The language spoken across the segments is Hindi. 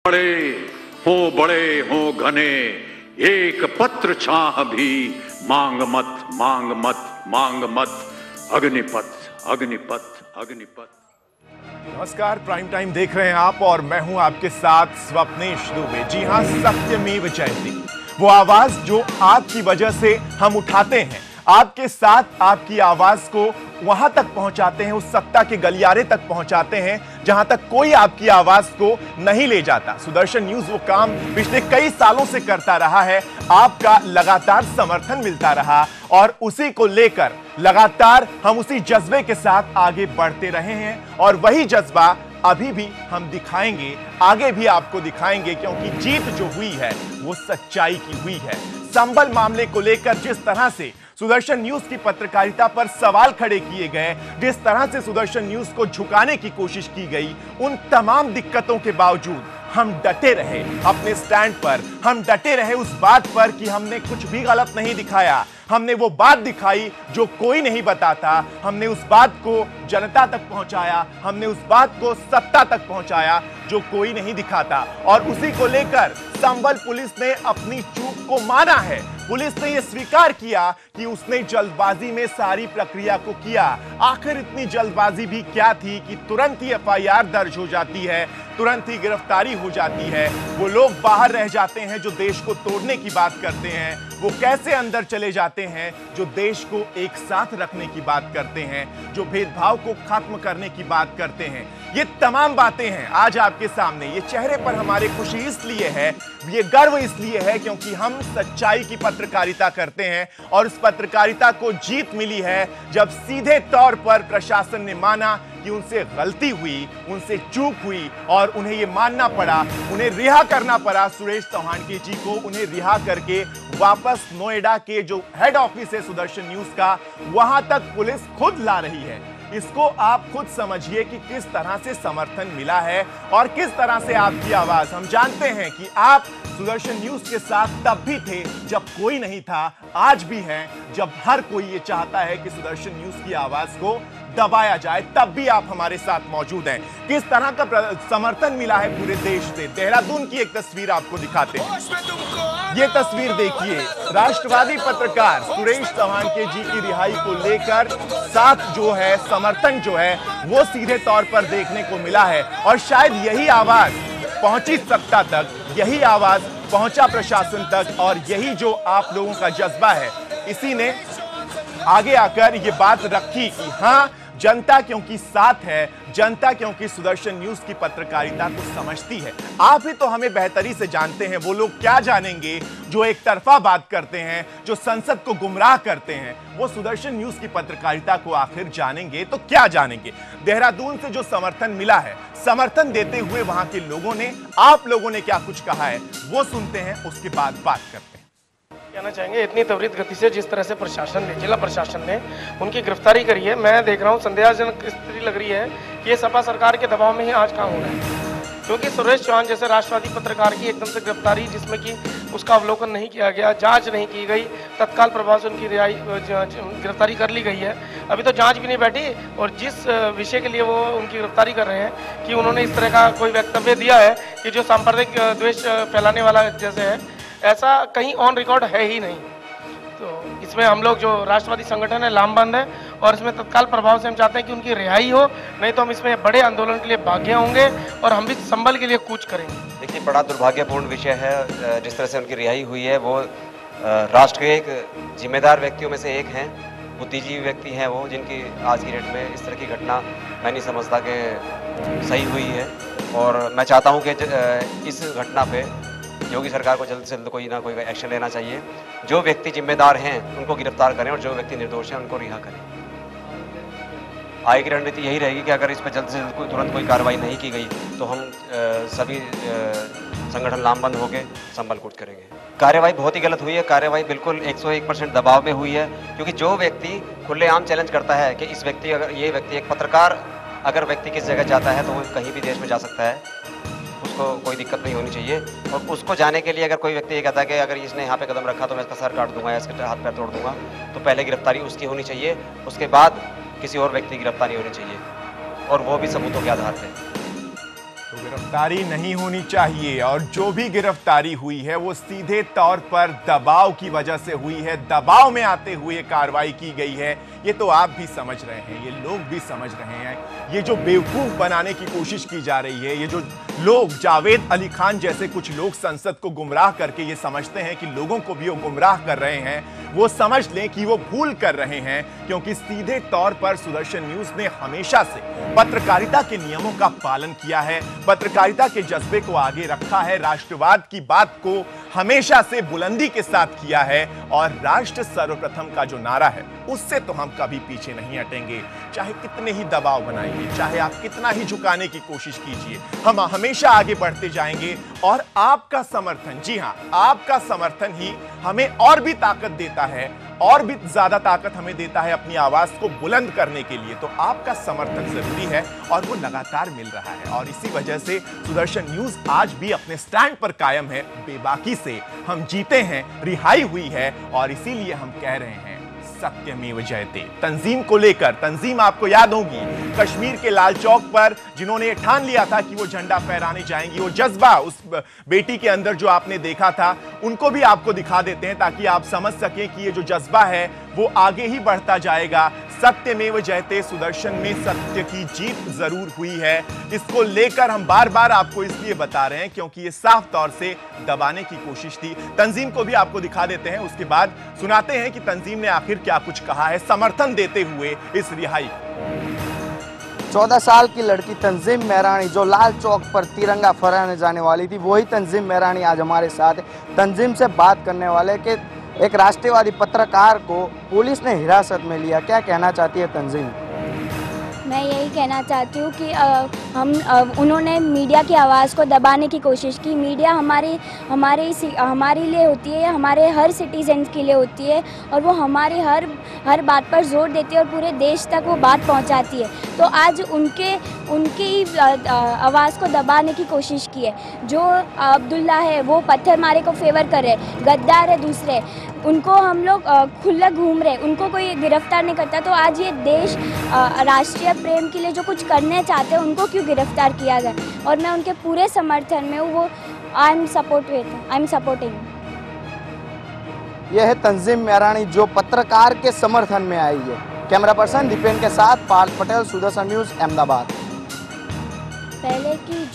बड़े हो घने, एक पत्र छाह भी मांग मत, मांग मत, मांग मत, अग्निपथ, अग्निपथ, अग्निपथ। नमस्कार, प्राइम टाइम देख रहे हैं आप और मैं हूं आपके साथ स्वप्नेश दुबे। जी हां, सत्यमेव जयते, वो आवाज जो आपकी वजह से हम उठाते हैं, आपके साथ आपकी आवाज को वहां तक पहुंचाते हैं, उस सत्ता के गलियारे तक पहुंचाते हैं जहां तक कोई आपकी आवाज को नहीं ले जाता। सुदर्शन न्यूज वो काम पिछले कई सालों से करता रहा है, आपका लगातार समर्थन मिलता रहा और उसी को लेकर लगातार हम उसी जज्बे के साथ आगे बढ़ते रहे हैं और वही जज्बा अभी भी हम दिखाएंगे, आगे भी आपको दिखाएंगे, क्योंकि जीत जो हुई है वो सच्चाई की हुई है। संभल मामले को लेकर जिस तरह से सुदर्शन न्यूज की पत्रकारिता पर सवाल खड़े किए गए, जिस तरह से सुदर्शन न्यूज को झुकाने की कोशिश की गई, उन तमाम दिक्कतों के बावजूद हम डटे रहे अपने स्टैंड पर। हम डटे रहे उस बात पर कि हमने कुछ भी गलत नहीं दिखाया, हमने वो बात दिखाई जो कोई नहीं बताता, हमने उस बात को जनता तक पहुंचाया, हमने उस बात को सत्ता तक पहुंचाया जो कोई नहीं दिखाता। और उसी को लेकर संभल पुलिस ने अपनी चूक को माना है। पुलिस ने यह स्वीकार किया कि उसने जल्दबाजी में सारी प्रक्रिया को किया। आखिर इतनी जल्दबाजी भी क्या थी कि तुरंत ही एफआईआर दर्ज हो जाती है, तुरंत ही गिरफ्तारी हो जाती है। वो लोग बाहर रह जाते हैं जो देश को तोड़ने की बात करते हैं, वो कैसे अंदर चले जाते हैं जो देश को एक साथ रखने की बात करते हैं, जो भेदभाव को खत्म करने की बात करते हैं। ये तमाम बातें हैं आज आपके सामने। ये चेहरे पर हमारे खुशी इसलिए है, ये गर्व इसलिए है क्योंकि हम सच्चाई की पत्रकारिता करते हैं और इस पत्रकारिता को जीत मिली है जब सीधे तौर पर प्रशासन ने माना कि उनसे गलती हुई, उनसे चूक हुई और उन्हें यह मानना पड़ा, उन्हें रिहा करना पड़ा सुरेश चौहान जी को। उन्हें रिहा करके वापस नोएडा के जो हेड ऑफिस है सुदर्शन न्यूज का, वहां तक पुलिस खुद ला रही है। इसको आप खुद समझिए कि किस तरह से समर्थन मिला है और किस तरह से आपकी आवाज। हम जानते हैं कि आप सुदर्शन न्यूज के साथ तब भी थे जब कोई नहीं था, आज भी हैं जब हर कोई ये चाहता है कि सुदर्शन न्यूज की आवाज को दबाया जाए, तब भी आप हमारे साथ मौजूद हैं। किस तरह का समर्थन मिला है पूरे देश से, देहरादून की एक तस्वीर आपको दिखाते हैं। ये तस्वीर देखिए, राष्ट्रवादी पत्रकार सुरेश चौहान जी की रिहाई को लेकर साथ जो है समर्थन जो है वो सीधे तौर पर देखने को मिला है और शायद यही आवाज पहुंची सत्ता तक, यही आवाज पहुंचा प्रशासन तक और यही जो आप लोगों का जज्बा है, इसी ने आगे आकर ये बात रखी कि हाँ, जनता क्योंकि साथ है, जनता क्योंकि सुदर्शन न्यूज की पत्रकारिता को समझती है। आप ही तो हमें बेहतरी से जानते हैं, वो लोग क्या जानेंगे जो एक तरफा बात करते हैं, जो संसद को गुमराह करते हैं, वो सुदर्शन न्यूज की पत्रकारिता को आखिर जानेंगे तो क्या जानेंगे। देहरादून से जो समर्थन मिला है, समर्थन देते हुए वहां के लोगों ने, आप लोगों ने क्या कुछ कहा है वो सुनते हैं, उसके बाद बात करते हैं। कहना चाहेंगे इतनी त्वरित गति से जिस तरह से प्रशासन ने, जिला प्रशासन ने उनकी गिरफ्तारी करी है, मैं देख रहा हूँ संदेहजनक स्थिति लग रही है कि ये सपा सरकार के दबाव में ही आज काम हो रहा है। क्योंकि सुरेश चौहान जैसे राष्ट्रवादी पत्रकार की एकदम से गिरफ्तारी, जिसमें कि उसका अवलोकन नहीं किया गया, जांच नहीं की गई, तत्काल प्रभाव से उनकी रिहाई गिरफ्तारी कर ली गई है। अभी तो जांच भी नहीं बैठी और जिस विषय के लिए वो उनकी गिरफ्तारी कर रहे हैं कि उन्होंने इस तरह का कोई वक्तव्य दिया है कि जो सांप्रदायिक द्वेष फैलाने वाला जैसे है, ऐसा कहीं ऑन रिकॉर्ड है ही नहीं। तो इसमें हम लोग जो राष्ट्रवादी संगठन है लामबंद है और इसमें तत्काल प्रभाव से हम चाहते हैं कि उनकी रिहाई हो, नहीं तो हम इसमें बड़े आंदोलन के लिए भागे होंगे और हम भी संभल के लिए कूच करेंगे। देखिए, बड़ा दुर्भाग्यपूर्ण विषय है जिस तरह से उनकी रिहाई हुई है। वो राष्ट्र के एक जिम्मेदार व्यक्तियों में से एक हैं, बुद्धिजीवी व्यक्ति हैं वो, जिनकी आज की डेट में इस तरह की घटना मैं नहीं समझता कि सही हुई है। और मैं चाहता हूँ कि इस घटना पे योगी सरकार को जल्द से जल्द कोई ना कोई एक्शन लेना चाहिए। जो व्यक्ति जिम्मेदार हैं उनको गिरफ्तार करें और जो व्यक्ति निर्दोष हैं उनको रिहा करें। आगे की रणनीति यही रहेगी कि अगर इस पर जल्द से जल्द तुरंत कोई कार्रवाई नहीं की गई तो हम सभी संगठन लामबंद होकर संभल कूच करेंगे। कार्रवाई बहुत ही गलत हुई है। कार्रवाई बिल्कुल 101% दबाव में हुई है, क्योंकि जो व्यक्ति खुलेआम चैलेंज करता है कि इस व्यक्ति, अगर ये व्यक्ति एक पत्रकार अगर व्यक्ति किस जगह जाता है तो वो कहीं भी देश में जा सकता है, उसको कोई दिक्कत नहीं होनी चाहिए। और उसको जाने के लिए अगर कोई व्यक्ति ये कहता है कि अगर इसने यहाँ पे कदम रखा तो मैं इसका सर काट दूंगा या इसके हाथ पैर तोड़ दूंगा, तो पहले गिरफ्तारी उसकी होनी चाहिए, उसके बाद किसी और व्यक्ति की गिरफ्तारी होनी चाहिए, और वो भी सबूतों के आधार पर। तो गिरफ्तारी नहीं होनी चाहिए, और जो भी गिरफ्तारी हुई है वो सीधे तौर पर दबाव की वजह से हुई है, दबाव में आते हुए कार्रवाई की गई है। ये तो आप भी समझ रहे हैं, ये लोग भी समझ रहे हैं। ये जो बेवकूफ बनाने की कोशिश की जा रही है, ये जो लोग, जावेद अली खान जैसे कुछ लोग संसद को गुमराह करके ये समझते हैं कि लोगों को भी वो गुमराह कर रहे हैं, वो समझ लें कि वो भूल कर रहे हैं। क्योंकि सीधे तौर पर सुदर्शन न्यूज ने हमेशा से पत्रकारिता के नियमों का पालन किया है, पत्रकारिता के जज्बे को आगे रखा है, राष्ट्रवाद की बात को हमेशा से बुलंदी के साथ किया है, और राष्ट्र सर्वप्रथम का जो नारा है उससे तो हम कभी पीछे नहीं हटेंगे। चाहे कितने ही दबाव बनाइए, चाहे आप कितना ही झुकाने की कोशिश कीजिए, हम हमेशा आगे बढ़ते जाएंगे। और आपका समर्थन, जी हां, आपका समर्थन ही हमें और भी ताकत देता है, और भी ज्यादा ताकत हमें देता है अपनी आवाज को बुलंद करने के लिए। तो आपका समर्थन जरूरी है और वो लगातार मिल रहा है, और इसी वजह से सुदर्शन न्यूज आज भी अपने स्टैंड पर कायम है। बेबाकी से हम जीते हैं, रिहाई हुई है, और इसीलिए हम कह रहे हैं सत्यमेव जयते। तंजीम को लेकर, तंजीम आपको याद होगी कश्मीर के लाल चौक पर जिन्होंने ठान लिया था कि वो झंडा फहराने जाएंगी, वो जज्बा उस बेटी के अंदर जो आपने देखा था, उनको भी आपको दिखा देते हैं ताकि आप समझ सकें कि ये जो जज्बा है वो आगे ही बढ़ता जाएगा। सत्यमेव जयते, सुदर्शन में सत्य की जीत जरूर हुई है। इसको लेकर हम बार बार आपको इसलिए बता रहे हैं क्योंकि ये साफ तौर से दबाने की कोशिश थी। तंजीम को भी आपको दिखा देते हैं, उसके बाद सुनाते हैं कि तंजीम ने आखिर क्या कुछ कहा है समर्थन देते हुए इस रिहाई। 14 साल की लड़की तंजीम मेहरानी जो लाल चौक पर तिरंगा फहराने जाने वाली थी, वही तंजीम मेहरानी आज हमारे साथ है। तंजीम से बात करने वाले कि एक राष्ट्रवादी पत्रकार को पुलिस ने हिरासत में लिया, क्या कहना चाहती है तंजीम? मैं यही कहना चाहती हूँ कि उन्होंने मीडिया की आवाज़ को दबाने की कोशिश की। मीडिया हमारे लिए होती है, हमारे हर सिटीजन के लिए होती है, और वो हमारी हर बात पर जोर देती है और पूरे देश तक वो बात पहुँचाती है। तो आज उनकी आवाज़ को दबाने की कोशिश की है। जो अब्दुल्ला है वो पत्थर मारे को फेवर कर रहे, गद्दार है दूसरे, उनको हम लोग खुला घूम रहे, उनको कोई गिरफ्तार नहीं करता। तो आज ये देश राष्ट्रीय प्रेम के लिए जो कुछ करने चाहते हैं उनको क्यों गिरफ्तार किया गया? और मैं उनके पूरे समर्थन में हूँ। वो आई एम सपोर्टिंग। यह है तंजीम मेहरानी जो पत्रकार के समर्थन में आई है। कैमरा पर्सन दीपेन के साथ पार्थ पटेल, सुदर्शन न्यूज, अहमदाबाद। पहले की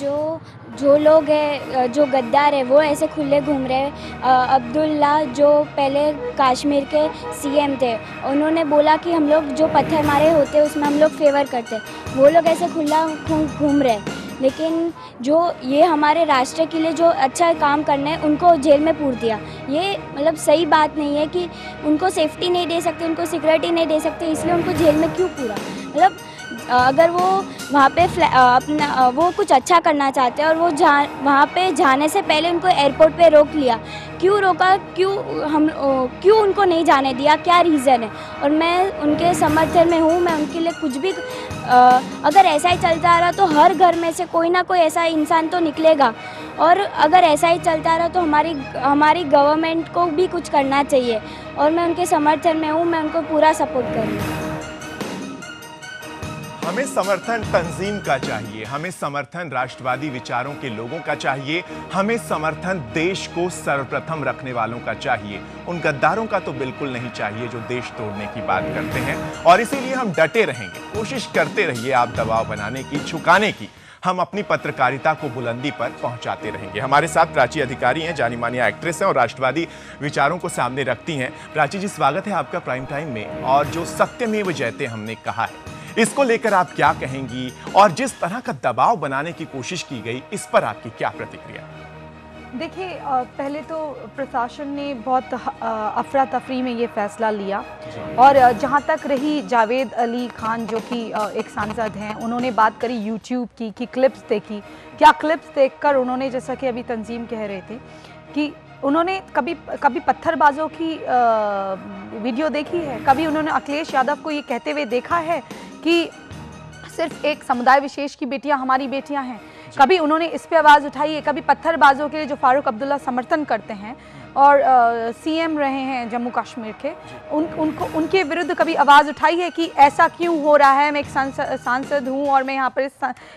जो लोग हैं, जो गद्दार है, वो ऐसे खुले घूम रहे हैं। अब्दुल्ला जो पहले कश्मीर के सीएम थे, उन्होंने बोला कि हम लोग जो पत्थर मारे होते उसमें हम लोग फेवर करते, वो लोग ऐसे खुला घूम रहे हैं। लेकिन जो ये हमारे राष्ट्र के लिए जो अच्छा काम करने हैं उनको जेल में पूर दिया। ये मतलब सही बात नहीं है कि उनको सेफ्टी नहीं दे सकते, उनको सिक्योरिटी नहीं दे सकते, इसलिए उनको जेल में क्यों पूरा? मतलब अगर वो वहाँ पे अपना वो कुछ अच्छा करना चाहते हैं और वो वहाँ पे जाने से पहले उनको एयरपोर्ट पे रोक लिया, क्यों रोका? क्यों उनको नहीं जाने दिया? क्या रीज़न है? और मैं उनके समर्थन में हूँ। मैं उनके लिए कुछ भी अगर ऐसा ही चलता रहा तो हर घर में से कोई ना कोई ऐसा इंसान तो निकलेगा, और अगर ऐसा ही चलता रहा तो हमारी गवर्नमेंट को भी कुछ करना चाहिए, और मैं उनके समर्थन में हूँ। मैं उनको पूरा सपोर्ट करूँगी। हमें समर्थन तंजीम का चाहिए, हमें समर्थन राष्ट्रवादी विचारों के लोगों का चाहिए, हमें समर्थन देश को सर्वप्रथम रखने वालों का चाहिए। उन गद्दारों का तो बिल्कुल नहीं चाहिए जो देश तोड़ने की बात करते हैं। और इसीलिए हम डटे रहेंगे, कोशिश करते रहिए आप दबाव बनाने की, झुकाने की। हम अपनी पत्रकारिता को बुलंदी पर पहुंचाते रहेंगे। हमारे साथ प्राची अधिकारी हैं, जानी मानी एक्ट्रेस हैं और राष्ट्रवादी विचारों को सामने रखती हैं। प्राची जी, स्वागत है आपका प्राइम टाइम में। और जो सत्यमेव जयते हमने कहा है, इसको लेकर आप क्या कहेंगी? और जिस तरह का दबाव बनाने की कोशिश की गई, इस पर आपकी क्या प्रतिक्रिया? देखिए, पहले तो प्रशासन ने बहुत अफरा तफरी में ये फैसला लिया, और जहाँ तक रही जावेद अली खान जो कि एक सांसद हैं, उन्होंने बात करी यूट्यूब की कि क्लिप्स देखी। क्या क्लिप्स देखकर उन्होंने, जैसा कि अभी तंजीम कह रहे थे, कि उन्होंने कभी पत्थरबाजों की वीडियो देखी है? कभी उन्होंने अखिलेश यादव को ये कहते हुए देखा है कि सिर्फ एक समुदाय विशेष की बेटियां हमारी बेटियां हैं? कभी उन्होंने इस पे आवाज़ उठाई है? कभी पत्थरबाजों के लिए जो फारूक अब्दुल्ला समर्थन करते हैं और सीएम रहे हैं जम्मू कश्मीर के, उनके विरुद्ध कभी आवाज़ उठाई है कि ऐसा क्यों हो रहा है? मैं एक सांसद हूँ और मैं यहाँ पर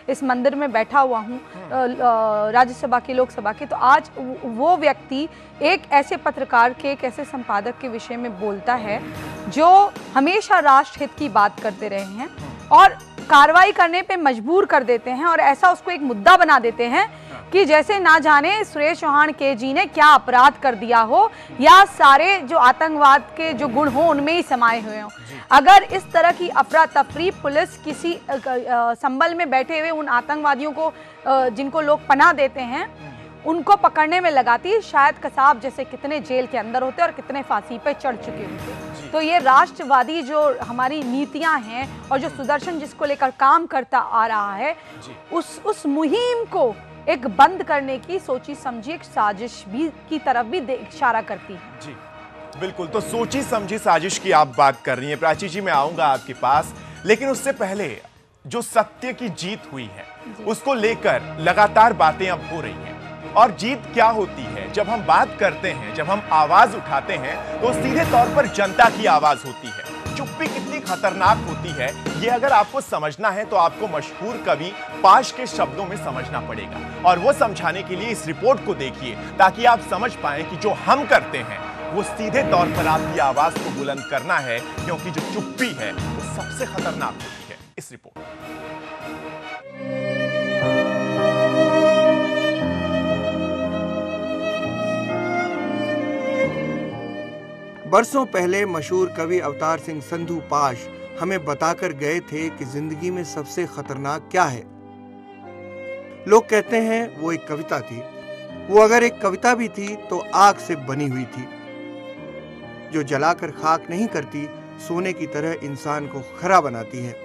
इस मंदिर में बैठा हुआ हूँ राज्यसभा की, लोकसभा की, तो आज वो व्यक्ति एक ऐसे पत्रकार के, एक ऐसे संपादक के विषय में बोलता है जो हमेशा राष्ट्र हित की बात करते रहे हैं और कार्रवाई करने पे मजबूर कर देते हैं और ऐसा उसको एक मुद्दा बना देते हैं कि जैसे ना जाने सुरेश चौहान के जी ने क्या अपराध कर दिया हो या सारे जो आतंकवाद के जो गुण हो उनमें ही समाये हुए हों। अगर इस तरह की अफरा तफरी पुलिस किसी संभल में बैठे हुए उन आतंकवादियों को जिनको लोग पनाह देते हैं उनको पकड़ने में लगाती, शायद कसाब जैसे कितने जेल के अंदर होते और कितने फांसी पे चढ़ चुके होते। तो ये राष्ट्रवादी जो हमारी नीतियां हैं और जो सुदर्शन जिसको लेकर काम करता आ रहा है उस मुहिम को एक बंद करने की सोची समझी एक साजिश भी की तरफ भी इशारा करती है। जी बिल्कुल, तो सोची समझी साजिश की आप बात कर रही हैं। प्राची जी मैं आऊंगा आपके पास, लेकिन उससे पहले जो सत्य की जीत हुई है उसको लेकर लगातार बातें अब हो रही हैं। और जीत क्या होती है? जब हम बात करते हैं, जब हम आवाज उठाते हैं तो सीधे तौर पर जनता की आवाज होती है। चुप्पी कितनी खतरनाक होती है ये अगर आपको समझना है तो आपको मशहूर कवि पाश के शब्दों में समझना पड़ेगा। और वो समझाने के लिए इस रिपोर्ट को देखिए ताकि आप समझ पाएं कि जो हम करते हैं वो सीधे तौर पर आपकी आवाज को बुलंद करना है, क्योंकि जो चुप्पी है वो सबसे खतरनाक होती है। इस रिपोर्ट बरसों पहले मशहूर कवि अवतार सिंह संधू पाश हमें बताकर गए थे कि जिंदगी में सबसे खतरनाक क्या है। लोग कहते हैं वो एक कविता थी। वो अगर एक कविता भी थी तो आग से बनी हुई थी, जो जलाकर खाक नहीं करती, सोने की तरह इंसान को खरा बनाती है।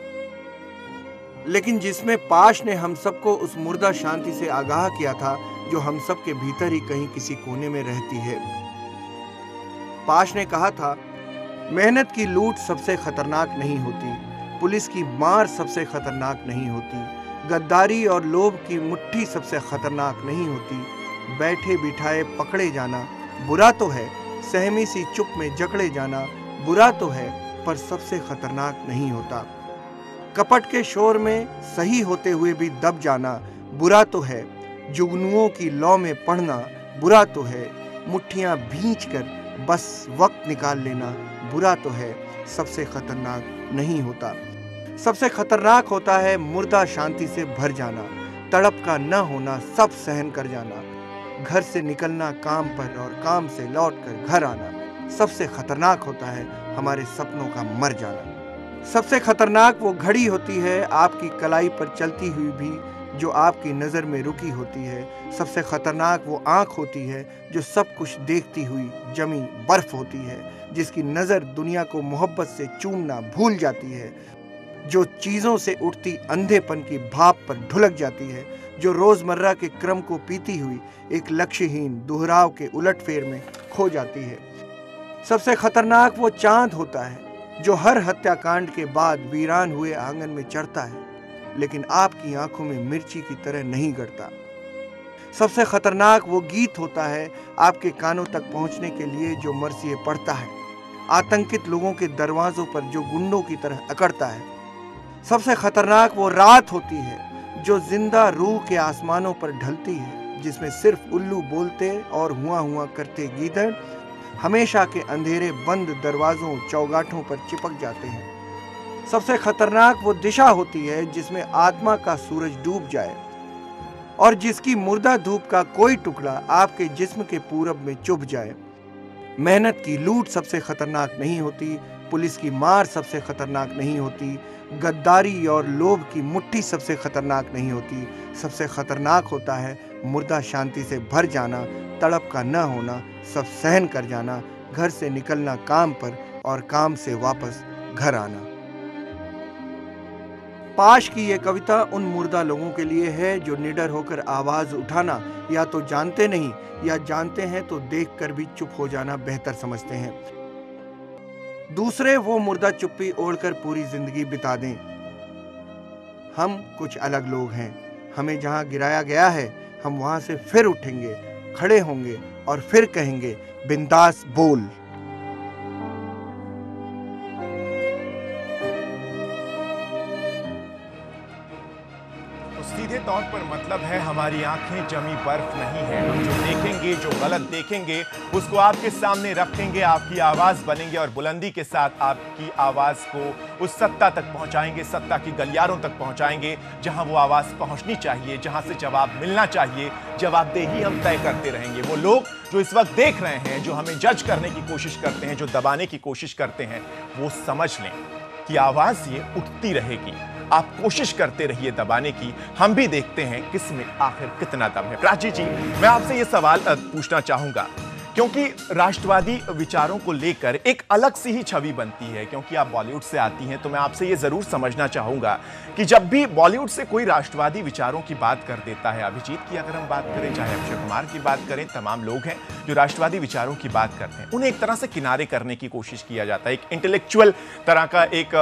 लेकिन जिसमें पाश ने हम सबको उस मुर्दा शांति से आगाह किया था जो हम सब के भीतर ही कहीं किसी कोने में रहती है। पाश ने कहा था, मेहनत की लूट सबसे खतरनाक नहीं होती, पुलिस की मार सबसे खतरनाक नहीं होती, गद्दारी और लोभ की मुट्ठी सबसे खतरनाक नहीं होती, बैठे बिठाए पकड़े जाना बुरा तो है, सहमी सी चुप में जकड़े जाना बुरा तो है, पर सबसे खतरनाक नहीं होता। कपट के शोर में सही होते हुए भी दब जाना बुरा तो है, जुगनुओं की लौ में पढ़ना बुरा तो है, मुट्ठियां भींच कर बस वक्त निकाल लेना बुरा तो है, सबसे खतरनाक नहीं होता। सबसे खतरनाक होता है मुर्दा शांति से भर जाना, तड़प का न होना, सब सहन कर जाना, घर से निकलना काम पर और काम से लौटकर घर आना। सबसे खतरनाक होता है हमारे सपनों का मर जाना। सबसे खतरनाक वो घड़ी होती है आपकी कलाई पर चलती हुई भी जो आपकी नज़र में रुकी होती है। सबसे खतरनाक वो आँख होती है जो सब कुछ देखती हुई जमी बर्फ होती है, जिसकी नज़र दुनिया को मोहब्बत से चूमना भूल जाती है, जो चीज़ों से उठती अंधेपन की भाप पर ढुलक जाती है, जो रोज़मर्रा के क्रम को पीती हुई एक लक्ष्यहीन दोहराव के उलटफेर में खो जाती है। सबसे खतरनाक वो चांद होता है जो हर हत्याकांड के बाद वीरान हुए आंगन में चढ़ता है, लेकिन आपकी आंखों में मिर्ची की तरह नहीं गड़ता। सबसे खतरनाक वो गीत होता है आपके कानों तक पहुंचने के लिए जो मरसिए पढ़ता है, आतंकित लोगों के दरवाजों पर जो गुंडों की तरह अकड़ता है। सबसे खतरनाक वो रात होती है जो जिंदा रूह के आसमानों पर ढलती है, जिसमें सिर्फ उल्लू बोलते और हुआ हुआ करते गीदड़ हमेशा के अंधेरे बंद दरवाजों चौगाठों पर चिपक जाते हैं। सबसे खतरनाक वो दिशा होती है जिसमें आत्मा का सूरज डूब जाए और जिसकी मुर्दा धूप का कोई टुकड़ा आपके जिस्म के पूरब में चुभ जाए। मेहनत की लूट सबसे खतरनाक नहीं होती, पुलिस की मार सबसे खतरनाक नहीं होती, गद्दारी और लोभ की मुट्ठी सबसे खतरनाक नहीं होती। सबसे खतरनाक होता है मुर्दा शांति से भर जाना, तड़प का न होना, सब सहन कर जाना, घर से निकलना काम पर और काम से वापस घर आना। पाश की ये कविता उन मुर्दा लोगों के लिए है जो निडर होकर आवाज उठाना या तो जानते नहीं या जानते हैं तो देखकर भी चुप हो जाना बेहतर समझते हैं। दूसरे वो मुर्दा चुप्पी ओढ़कर पूरी जिंदगी बिता दें। हम कुछ अलग लोग हैं, हमें जहां गिराया गया है हम वहां से फिर उठेंगे, खड़े होंगे और फिर कहेंगे बिंदास बोल। सीधे तौर पर मतलब है हमारी आंखें जमी बर्फ नहीं है। हम जो देखेंगे, जो गलत देखेंगे, उसको आपके सामने रखेंगे, आपकी आवाज बनेंगे और बुलंदी के साथ आपकी आवाज को उस सत्ता तक पहुंचाएंगे, सत्ता की गलियारों तक पहुंचाएंगे, जहां वो आवाज पहुंचनी चाहिए, जहां से जवाब मिलना चाहिए। जवाबदेही हम तय करते रहेंगे। वो लोग जो इस वक्त देख रहे हैं, जो हमें जज करने की कोशिश करते हैं, जो दबाने की कोशिश करते हैं, वो समझ लें कि आवाज ये उठती रहेगी। आप कोशिश करते रहिए दबाने की, हम भी देखते हैं किसमें आखिर कितना दम है। प्राची जी, मैं आपसे ये सवाल पूछना चाहूंगा, क्योंकि राष्ट्रवादी विचारों को लेकर एक अलग सी ही छवि बनती है। क्योंकि आप बॉलीवुड से आती हैं, तो मैं आपसे ये जरूर समझना चाहूंगा कि जब भी बॉलीवुड से कोई राष्ट्रवादी विचारों की बात कर देता है, अभिजीत की अगर हम बात करें, चाहे अक्षय कुमार की बात करें, तमाम लोग हैं जो राष्ट्रवादी विचारों की बात करते हैं, उन्हें एक तरह से किनारे करने की कोशिश किया जाता है। एक इंटेलेक्चुअल तरह का एक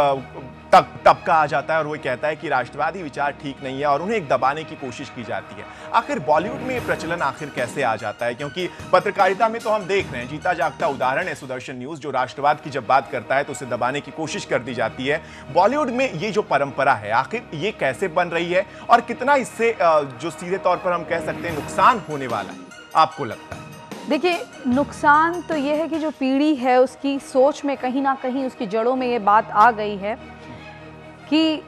तबका आ जाता है और वो कहता है कि राष्ट्रवादी विचार ठीक नहीं है और उन्हें एक दबाने की कोशिश की जाती है। आखिर बॉलीवुड में ये प्रचलन आखिर कैसे आ जाता है? क्योंकि पत्रकारिता में तो हम देख रहे हैं, जीता जागता उदाहरण है सुदर्शन न्यूज, जो राष्ट्रवाद की जब बात करता है तो उसे दबाने की कोशिश कर दी जाती है। बॉलीवुड में ये जो परंपरा है, आखिर ये कैसे बन रही है और कितना इससे जो सीधे तौर पर हम कह सकते हैं नुकसान होने वाला है, आपको लगता है? देखिए, नुकसान तो ये है कि जो पीढ़ी है उसकी सोच में कहीं ना कहीं, उसकी जड़ों में ये बात आ गई है कि